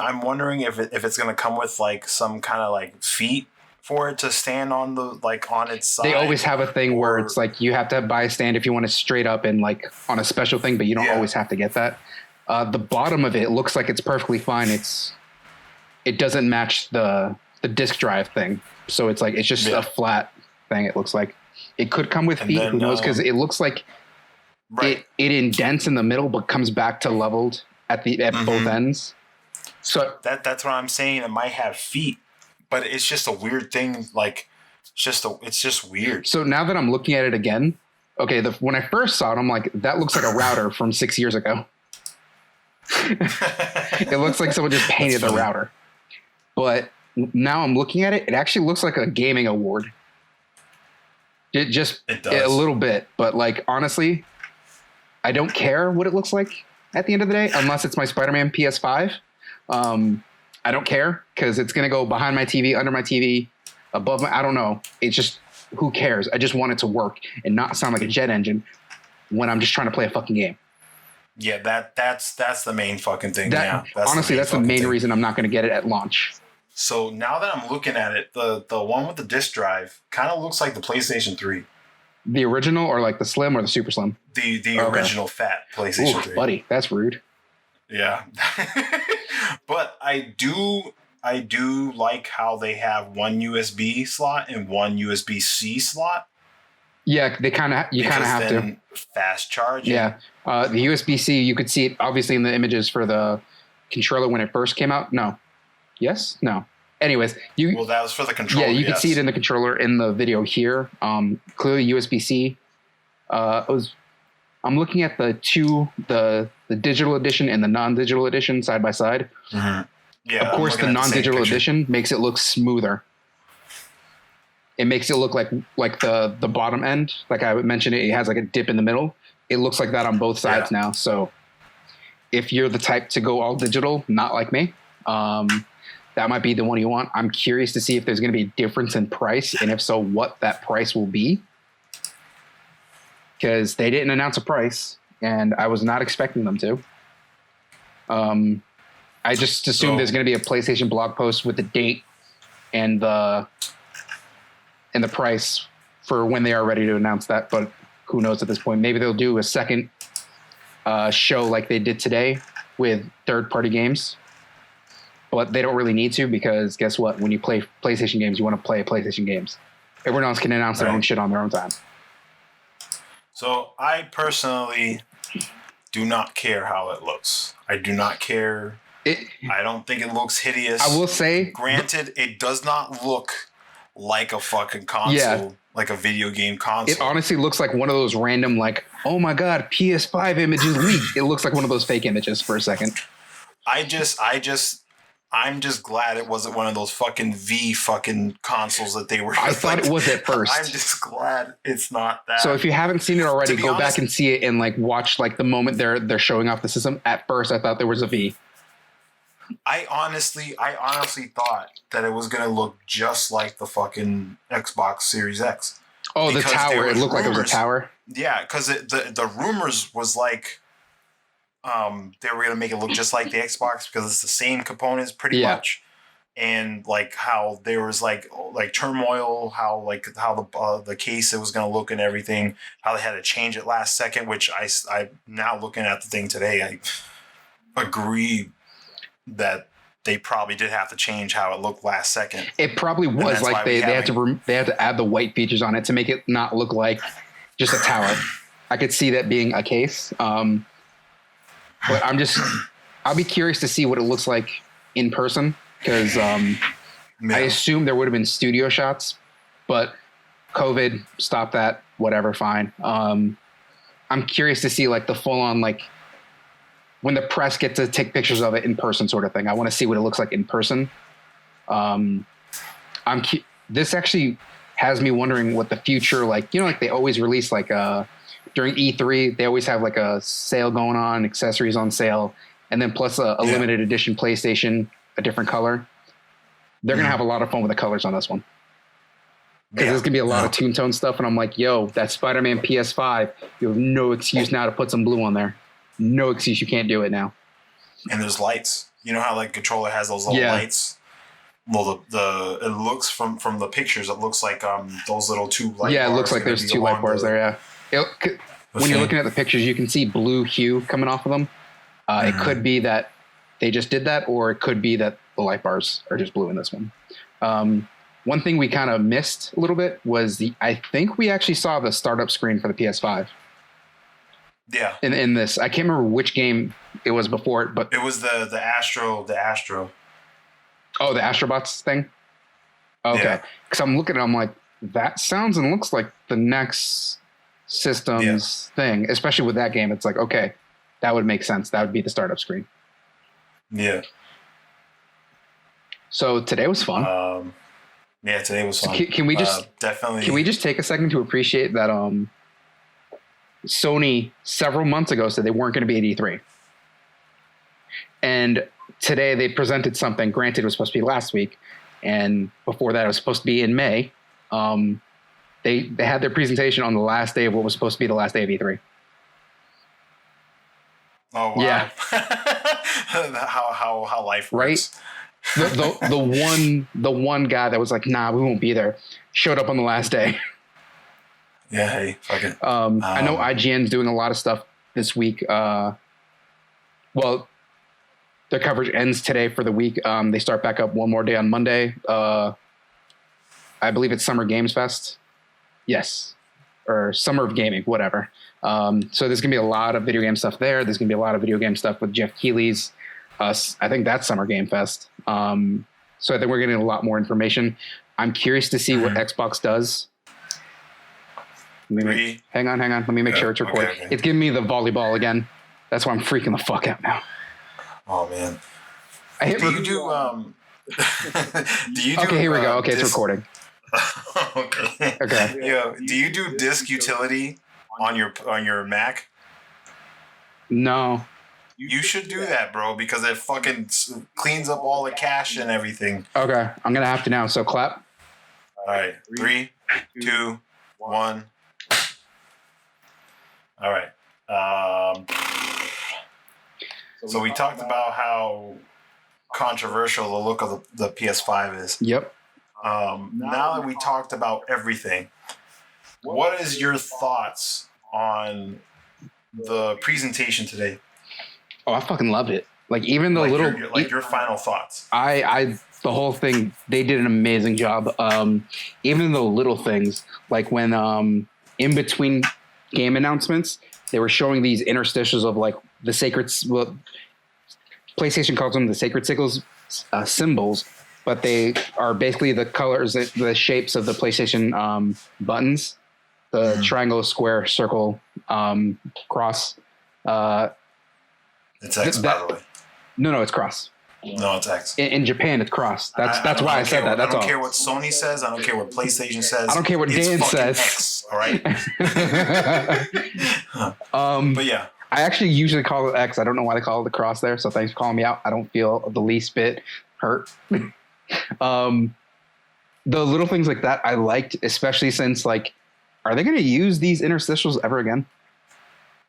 if it's gonna come with like some kind of like feet for it to stand on on its side. They always have a thing where it's like you have to buy a stand if you want it straight up and like on a special thing, but you don't always have to get that. The bottom of it looks like it's perfectly fine. It doesn't match the disc drive thing, so it's like it's just a flat thing. It looks like it could come with feet. Who knows? Because it looks like it indents in the middle, but comes back to leveled at both ends. So that's what I'm saying. It might have feet. But it's just a weird thing. Like, it's just weird. So now that I'm looking at it again, okay, when I first saw it, I'm like, that looks like a router from 6 years ago. It looks like someone just painted the router. But now I'm looking at it, it actually looks like a gaming award. It does. A little bit. But like, honestly, I don't care what it looks like at the end of the day, unless it's my Spider-Man PS5. I don't care because it's going to go behind my TV, under my TV, above my, I don't know. It's just, who cares? I just want it to work and not sound like a jet engine when I'm just trying to play a fucking game. Yeah, that's the main fucking thing. Honestly, that's the main reason I'm not going to get it at launch. So now that I'm looking at it, the one with the disc drive kind of looks like the PlayStation 3. The original or like the slim or the super slim? The original fat PlayStation 3. Buddy, that's rude. Yeah. But I do like how they have one USB slot and one USB-C slot. Yeah, you kind of have to. Fast charging. Yeah. The USB-C, you could see it obviously in the images for the controller when it first came out. No. Yes? No. Anyways, well, that was for the controller. Yeah, you could see it in the controller in the video here. Clearly USB-C. I'm looking at the digital edition and the non-digital edition side by side. Mm-hmm. Yeah, of course, the non-digital edition makes it look smoother. It makes it look like the bottom end, like I mentioned, it has like a dip in the middle. It looks like that on both sides now. So if you're the type to go all digital, not like me, that might be the one you want. I'm curious to see if there's going to be a difference in price, and if so, what that price will be. Because they didn't announce a price, and I was not expecting them to. I just assumed there's going to be a PlayStation blog post with the date and the and the price for when they are ready to announce that. But who knows at this point? Maybe they'll do a second show like they did today with third-party games. But they don't really need to, because guess what? When you play PlayStation games, you want to play PlayStation games. Everyone else can announce their own shit on their own time. So I personally do not care how it looks. I do not care. I don't think it looks hideous. I will say, granted, it does not look like a fucking console, like a video game console. It honestly looks like one of those random, like, oh my god, PS5 images leaked. It looks like one of those fake images for a second. I'm just glad it wasn't one of those fucking fucking consoles that they were. I thought it was at first. I'm just glad it's not that. So if you haven't seen it already, go back and see it and like watch like the moment they're showing off the system. At first, I thought there was a V. I honestly thought that it was gonna look just like the fucking Xbox Series X. Oh, the tower! It looked like it was a tower. Yeah, because the rumors was like, they were gonna make it look just like the Xbox because it's the same components pretty much, and like how there was like turmoil, how the case it was gonna look and everything, how they had to change it last second. Which I now looking at the thing today, I agree that they probably did have to change how it looked last second. It probably was like they had to add the white features on it to make it not look like just a tower. I could see that being a case. But I'll be curious to see what it looks like in person, because I assume there would have been studio shots, but COVID stopped that. Whatever, fine. I'm curious to see like the full on like when the press get to take pictures of it in person sort of thing. I want to see what it looks like in person. This actually has me wondering what the future, like, you know, like they always release like during E3, they always have like a sale going on, accessories on sale, and then plus a limited edition PlayStation, a different color. They're going to have a lot of fun with the colors on this one. Because there's going to be a lot of Toon Tone stuff, and I'm like, yo, that Spider-Man PS5, you have no excuse now to put some blue on there. No excuse, you can't do it now. And there's lights. You know how like controller has those little lights? Well, it looks from the pictures, it looks like those little two light bars. Yeah, it looks like there's two light bars there, when you're looking at the pictures, you can see blue hue coming off of them. It could be that they just did that, or it could be that the light bars are just blue in this one. One thing we kind of missed a little bit was I think we actually saw the startup screen for the PS5. Yeah. In this, I can't remember which game it was before it, but it was the Astro. Oh, the Astrobots thing. Okay, because I'm looking at it, I'm like, that sounds and looks like the next system's thing. Especially with that game, it's like, okay, that would make sense. That would be the startup screen. Yeah. So today was fun. Today was fun. So can we just definitely? Can we just take a second to appreciate that? Sony several months ago said they weren't going to be at E3. And today they presented something. Granted, it was supposed to be last week. And before that, it was supposed to be in May. They had their presentation on the last day of what was supposed to be the last day of E3. Oh, wow. Yeah. how life works. Right? The one guy that was like, nah, we won't be there, showed up on the last day. Yeah, hey, fuck it. I know IGN's doing a lot of stuff this week. Well, their coverage ends today for the week. They start back up one more day on Monday. I believe it's Summer Games Fest. Yes. Or Summer of Gaming, whatever. So there's going to be a lot of video game stuff there. There's going to be a lot of video game stuff with Jeff Keighley's. I think that's Summer Game Fest. So I think we're getting a lot more information. I'm curious to see what Xbox does. Hang on. Let me make sure it's recording. Okay. It's giving me the volleyball again. That's why I'm freaking the fuck out now. Oh man. Do you do? Okay, here we go. Okay, it's recording. Okay. Yeah. Do you do disk utility on your Mac? No. You should do that, bro, because it fucking cleans up all the cache and everything. Okay, I'm gonna have to now. So clap. All right, 3, 2, 1. All right. So we talked about how controversial the look of the PS5 is. Yep. Now that we talked about everything, what is your thoughts on the presentation today? Oh, I fucking loved it. Like even the your final thoughts. The whole thing, they did an amazing job. Even the little things, like when in between game announcements, they were showing these interstitials of like the sacred. Well, PlayStation calls them the sacred symbols, but they are basically the colors, the shapes of the PlayStation buttons, the triangle, square, circle, cross. It's X, by the way. No, it's cross. No, it's X. In Japan, it's cross. That's why I said that. That's all. I don't care what Sony says. I don't care what PlayStation says. I don't care what Dan says. X, all right. But yeah, I actually usually call it X. I don't know why they call it the cross there. So thanks for calling me out. I don't feel the least bit hurt. The little things like that I liked, especially since like, are they going to use these interstitials ever again?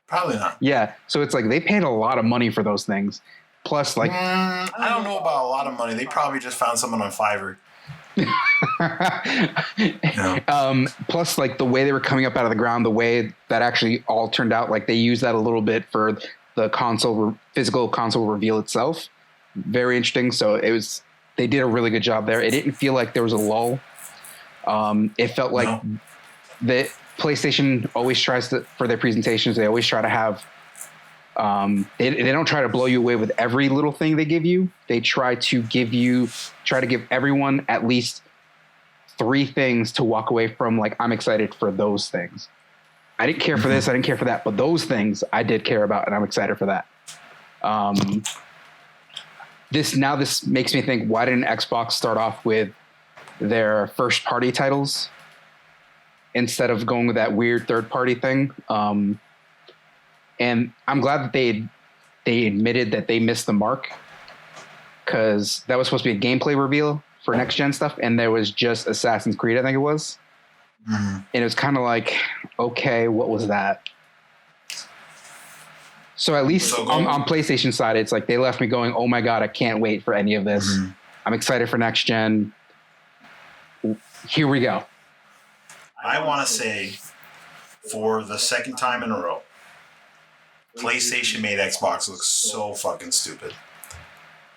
Probably not. Yeah. So it's like they paid a lot of money for those things. Plus, like, I don't know about a lot of money. They probably just found someone on Fiverr. Plus, like the way they were coming up out of the ground, the way that actually all turned out, like they used that a little bit for the physical console reveal itself. Very interesting. So they did a really good job there. It didn't feel like there was a lull. It felt like the PlayStation always tries to, for their presentations, they always try to have, they don't try to blow you away with every little thing they give you. They try to give everyone at least 3 things to walk away from. Like, I'm excited for those things. I didn't care for this. I didn't care for that, but those things I did care about, and I'm excited for that. This makes me think, why didn't Xbox start off with their first party titles instead of going with that weird third party thing? And I'm glad that they admitted that they missed the mark, because that was supposed to be a gameplay reveal for next gen stuff, and there was just Assassin's Creed, I think it was. And it was kind of like, okay, what was that? So at least on PlayStation side, it's like they left me going, oh my God, I can't wait for any of this. I'm excited for next gen. Here we go. I want to say, for the second time in a row, PlayStation made Xbox look so fucking stupid.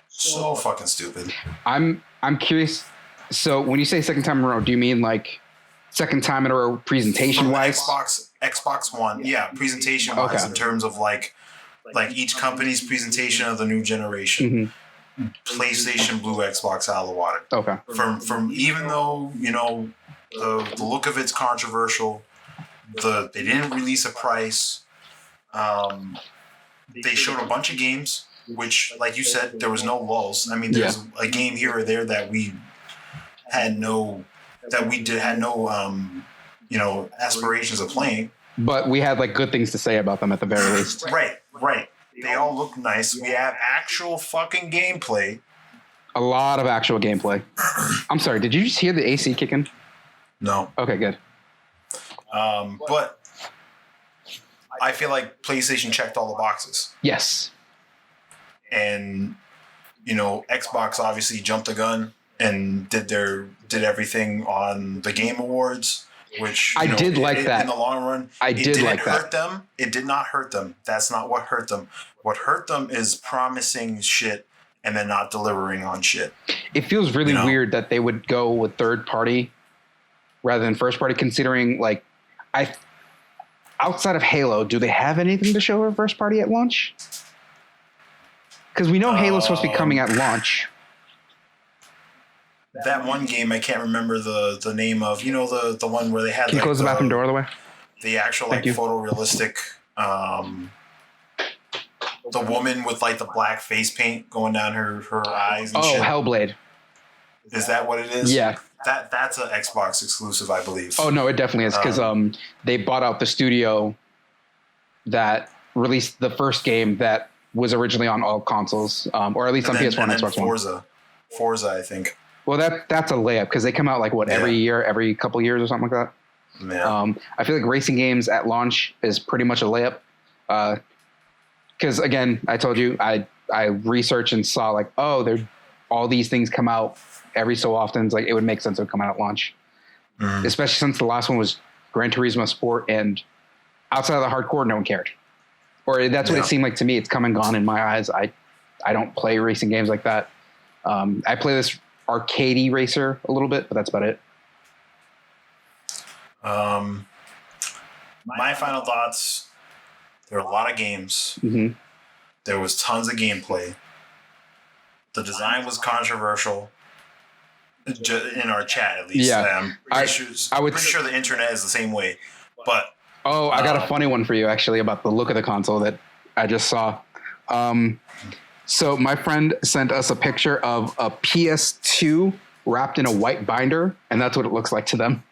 So fucking stupid. I'm curious. So when you say second time in a row, do you mean like second time in a row presentation wise? Xbox One, yeah, presentation wise, in terms of like each company's presentation of the new generation. PlayStation blew Xbox out of the water. Okay. From even though, you know, the look of it's controversial, they didn't release a price. They showed a bunch of games, which, like you said, there was no lulls. I mean, there's a game here or there that we had no aspirations of playing. But we had like good things to say about them at the very least. Right. They all look nice. We have actual fucking gameplay. A lot of actual gameplay. I'm sorry, did you just hear the AC kicking? No. Okay, good. But I feel like PlayStation checked all the boxes. Yes. And, you know, Xbox obviously jumped the gun and did everything on the Game Awards, which I did like that. In the long run, it didn't hurt them. It did not hurt them. That's not what hurt them. What hurt them is promising shit and then not delivering on shit. It feels really weird that they would go with third party rather than first party, considering like outside of Halo, do they have anything to show for first party at launch? Because we know Halo's supposed to be coming at launch. That one game I can't remember the name of. You know, the one where they had. Can you close the bathroom door all the way? The actual photorealistic. The woman with like the black face paint going down her eyes. And shit. Hellblade. Is that what it is? Yeah. That's an Xbox exclusive, I believe. Oh no, it definitely is, because they bought out the studio that released the first game that was originally on all consoles, or at least on PS1 and Xbox One. Forza, I think. Well, that's a layup, because they come out like every year, every couple years or something like that. Yeah. I feel like racing games at launch is pretty much a layup. Because again, I told you I researched and saw like, all these things come out every so often, it's like it would make sense to come out at launch, especially since the last one was Gran Turismo Sport, and outside of the hardcore, no one cared. Or that's what it seemed like to me. It's come and gone in my eyes. I don't play racing games like that. I play this arcadey racer a little bit, but that's about it. My final thoughts, there are a lot of games. Mm-hmm. There was tons of gameplay. The design was controversial. In our chat, at least. Yeah. I'm pretty sure the internet is the same way. But I got a funny one for you, actually, about the look of the console that I just saw. So my friend sent us a picture of a PS2 wrapped in a white binder, and that's what it looks like to them.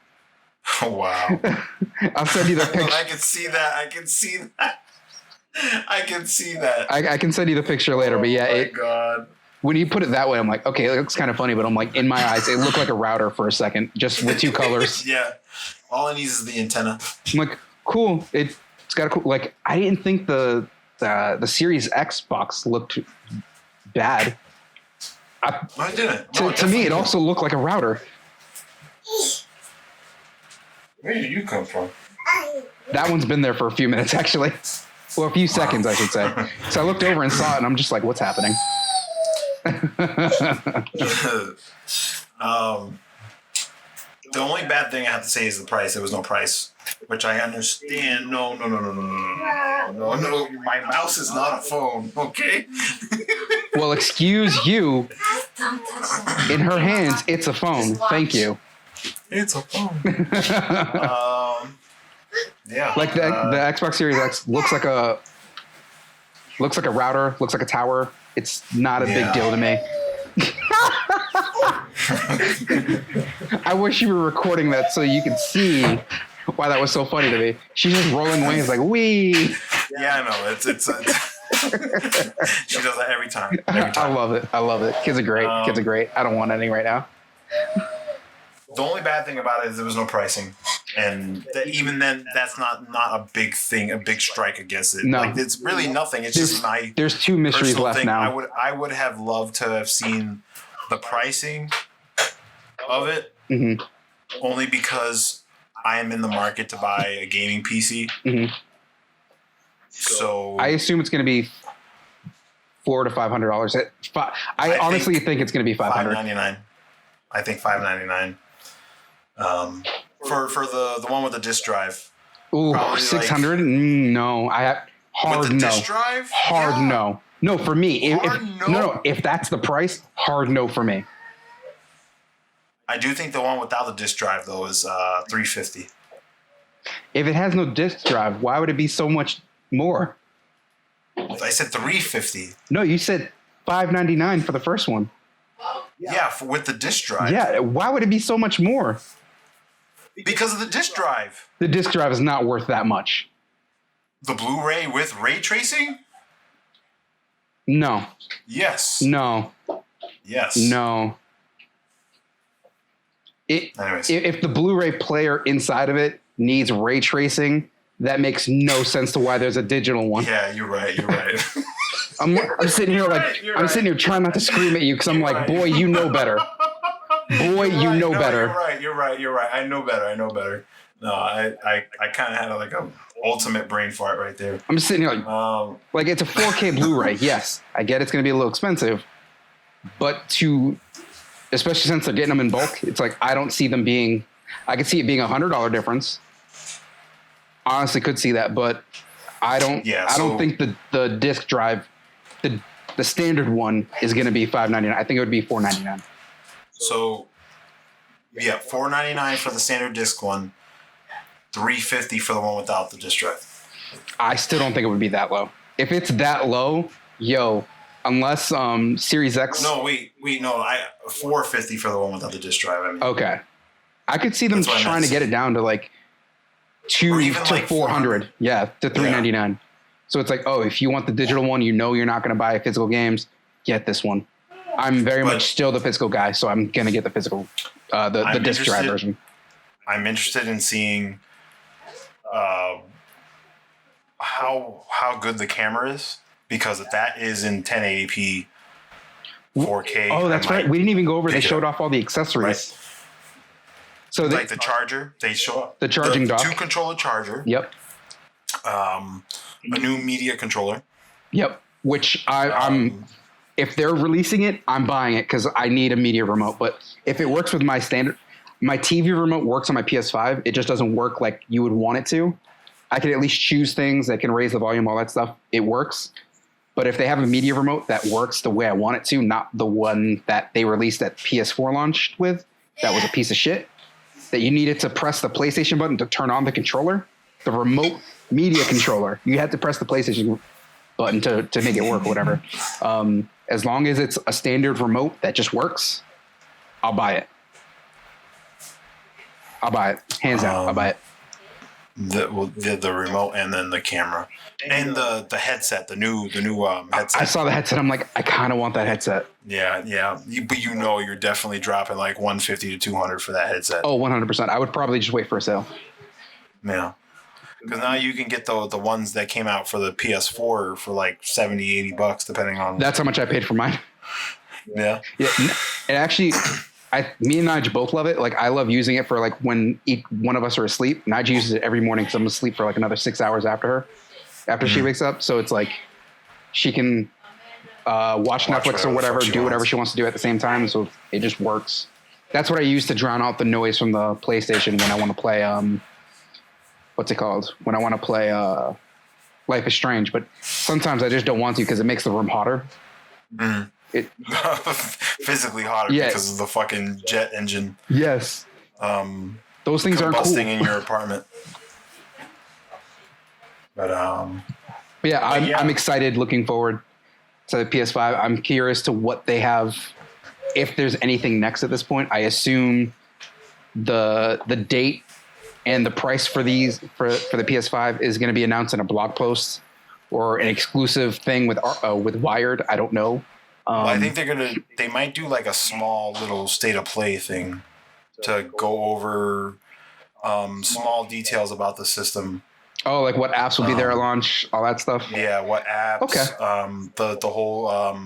Oh, wow. I'll send you the picture. I can see that. I can send you the picture later, but yeah. God. When you put it that way, I'm like, okay, it looks kind of funny, but I'm like, in my eyes, it looked like a router for a second, just with two colors. Yeah. All it needs is the antenna. I'm like, cool. It's got a cool, like, I didn't think the Series X box looked bad. I didn't. No, to me, it also looked like a router. Where did you come from? That one's been there for a few minutes, actually. Well, a few seconds, I should say. So I looked over and saw it, and I'm just like, what's happening? The only bad thing I have to say is the price. There was no price, which I understand. No. My mouse is not a phone, okay? Well, excuse you. In her hands, it's a phone. Thank you. It's a phone. Yeah. Like the Xbox Series X looks like a router, looks like a tower. It's not a big deal to me. I wish you were recording that so you could see why that was so funny to me. She's just rolling away. It's like, wee. Yeah, I know. It's she does that every time. I love it. Kids are great. I don't want any right now. The only bad thing about it is there was no pricing. And even then, that's not a big thing, a big strike against it. No. Like, it's really nothing. It's just my There's two mysteries left thing. now. I would have loved to have seen the pricing of it, only because I am in the market to buy a gaming PC. Mm-hmm. So I assume it's going to be $400 to $500. I honestly think it's going to be $500. $599. I think $599. For the one with the disc drive. Ooh, $600? Like, no, I have hard with the no. Disc drive? Hard no. No, for me. No. If that's the price, hard no for me. I do think the one without the disc drive though is $350. If it has no disc drive, why would it be so much more? I said $350. No, you said $599 for the first one. Yeah, with the disc drive. Yeah, why would it be so much more? Because of the disc drive. The disc drive is not worth that much. The Blu-ray with ray tracing? No. Yes. No. Yes. No. Anyways. If the Blu-ray player inside of it needs ray tracing, that makes no sense to why there's a digital one. Yeah, you're right. I'm sitting here sitting here trying not to scream at you because I'm like, boy, you know better. Boy, you know better. You're right. I know better. No, I kind of had like a ultimate brain fart right there. I'm just sitting here like it's a 4K Blu-ray. Yes, I get it's going to be a little expensive, but especially since they're getting them in bulk, it's like I don't see them being. I could see it being $100 difference. Honestly, could see that, but I don't. Yeah, I don't think the disc drive, the standard one, is going to be $599. I think it would be $499. So, yeah, $499 for the standard disc one, $350 for the one without the disc drive. I still don't think it would be that low. If it's that low, unless Series X. No, wait, no, $450 for the one without the disc drive. I mean, okay, I could see them trying to get it down to like $200 to like $400. Yeah, to $399. Yeah. So it's like, if you want the digital one, you're not going to buy physical games, get this one. I'm very much still the physical guy, so I'm going to get the physical, the disc drive version. I'm interested in seeing how good the camera is, because if that is in 1080p, 4K. Oh, that's right. We didn't even go over. They showed off all the accessories. Right. So like the charger, they show the charging dock, 2-controller charger. Yep. A new media controller. Yep. Which I'm. If they're releasing it, I'm buying it because I need a media remote. But if it works with my TV remote works on my PS5. It just doesn't work like you would want it to. I can at least choose things that can raise the volume, all that stuff. It works. But if they have a media remote that works the way I want it to, not the one that they released at PS4 launched with, that was a piece of shit, that you needed to press the PlayStation button to turn on the controller, the remote media controller, you had to press the PlayStation button to make it work or whatever. As long as it's a standard remote that just works, I'll buy it. I'll buy it. Hands down, I'll buy it. The remote and then the camera and the headset, the new headset. I saw the headset. I'm like, I kind of want that headset. Yeah. But you're definitely dropping like $150 to $200 for that headset. Oh, 100%. I would probably just wait for a sale. Yeah. Because now you can get the ones that came out for the PS4 for like $70-$80 depending on. That's how much I paid for mine. Yeah. Yeah. It actually, me and Nige both love it. Like I love using it for like when one of us are asleep. Nige uses it every morning because I'm asleep for like another 6 hours after she wakes up. So it's like she can watch Netflix or whatever, do whatever she wants to do at the same time. So it just works. That's what I use to drown out the noise from the PlayStation when I want to play. What's it called? When I want to play Life is Strange, but sometimes I just don't want to because it makes the room hotter. Mm. It physically hotter because of the fucking jet engine. Yes. Those things aren't cool. Combusting in your apartment. But I'm excited, looking forward to the PS5. I'm curious to what they have, if there's anything next at this point. I assume the date and the price for these for the PS5 is going to be announced in a blog post or an exclusive thing with Wired. I don't know. Well, I think they might do like a small little state of play thing to go over small details about the system. Oh, like what apps will be there at launch, all that stuff? Yeah, what apps. Okay. The whole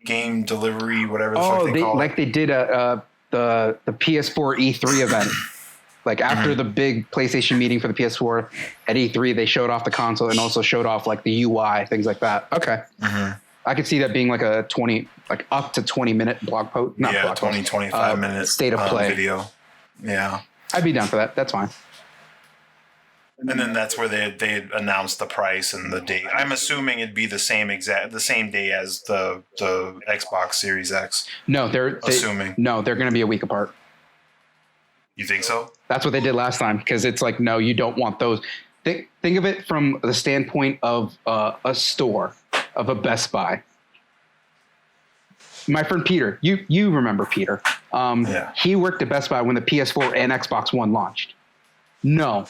game delivery, whatever the fuck they call it. Like they did the PS4 E3 event. Like after the big PlayStation meeting for the PS4 at E3, they showed off the console and also showed off like the UI, things like that. Okay. Mm-hmm. I could see that being like a up to 20-minute blog post. Not blog 25 minute state of play video. Yeah. I'd be down for that. That's fine. And then that's where they announced the price and the date. I'm assuming it'd be the same day as the Xbox Series X. No, they're going to be a week apart. You think so? That's what they did last time because it's like, no, you don't want those. Think of it from the standpoint of a store, of a Best Buy. My friend Peter, you remember Peter. He worked at Best Buy when the PS4 and Xbox One launched. No,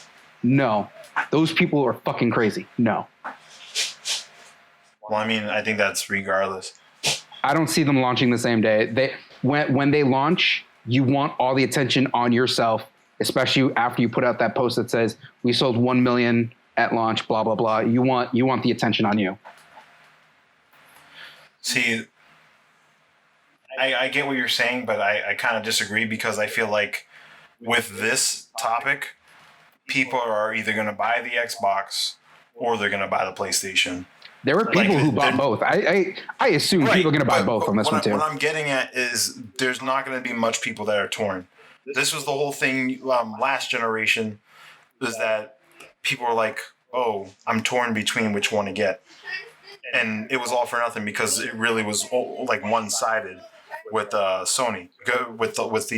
those people are fucking crazy. No. Well, I mean, I think that's regardless. I don't see them launching the same day. When they launch, you want all the attention on yourself, especially after you put out that post that says we sold 1 million at launch, blah blah blah. You want the attention on you. See, I get what you're saying, but I kind of disagree because I feel like with this topic, people are either going to buy the Xbox or they're going to buy the PlayStation. There were people who bought both. I assume people are going to buy both on this one too. What I'm getting at is there's not going to be much people that are torn. This was the whole thing last generation, is that people were like, oh, I'm torn between which one to get. And it was all for nothing because it really was like one-sided with Sony, with the what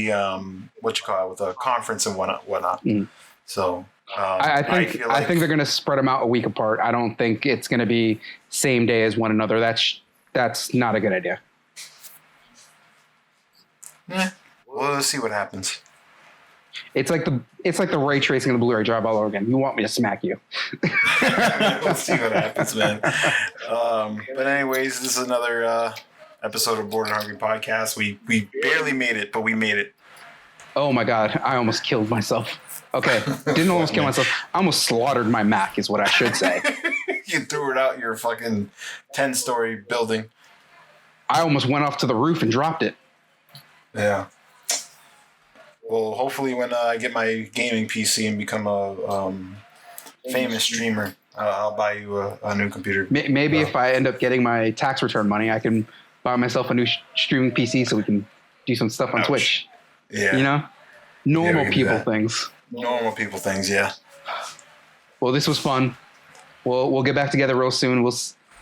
you call it, with the conference and whatnot. Mm. So I think they're going to spread them out a week apart. I don't think it's going to be same day as one another. That's not a good idea. Yeah. Well, let's see what happens. It's like the ray tracing of the Blu-ray drive all over again. You want me to smack you? Let's see what happens, man. But anyways, this is another episode of Bored and Hungry Podcast. We barely made it, but we made it. Oh my God, I almost killed myself. Okay, didn't almost kill myself. I almost slaughtered my Mac is what I should say. You threw it out your fucking 10-story building. I almost went off to the roof and dropped it. Yeah. Well, hopefully when I get my gaming PC and become a famous streamer, I'll buy you a new computer. Maybe if I end up getting my tax return money, I can buy myself a new streaming PC so we can do some stuff on Twitch. Yeah. You know? Normal people things. Normal people things, yeah. Well, this was fun. We'll get back together real soon.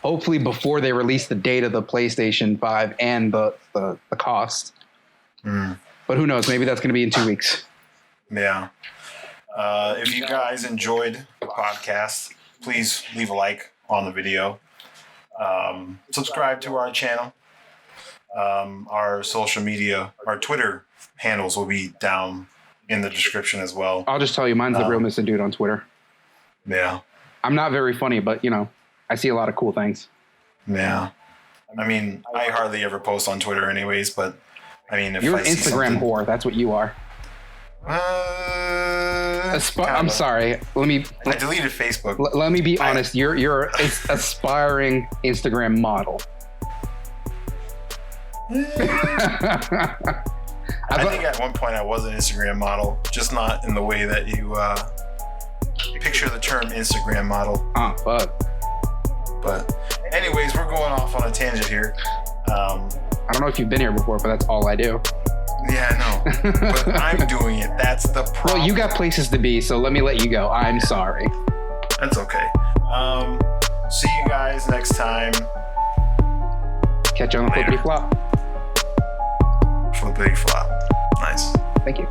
Hopefully before they release the date of the PlayStation 5 and the cost. But who knows? Maybe that's going to be in 2 weeks. Yeah. If you guys enjoyed the podcast, please leave a like on the video. Subscribe to our channel. Our social media, our Twitter handles will be down in the description as well. I'll just tell you, mine's the Real Mr. Dude on Twitter. Yeah. I'm not very funny, but, I see a lot of cool things. Yeah. I mean, I hardly ever post on Twitter anyways, but, I mean, if you're an Instagram whore. That's what you are. I'm sorry. I deleted Facebook. Let me be honest. You're an aspiring Instagram model. I think at one point I was an Instagram model, just not in the way that you picture the term Instagram model. Oh, fuck. But anyways, we're going off on a tangent here. I don't know if you've been here before, but that's all I do. Yeah, I know. But I'm doing it. That's the problem. Well, you got places to be, so let me let you go. I'm sorry. That's okay. See you guys next time. Catch you on the flippity flop. Flippity flop. Nice. Thank you.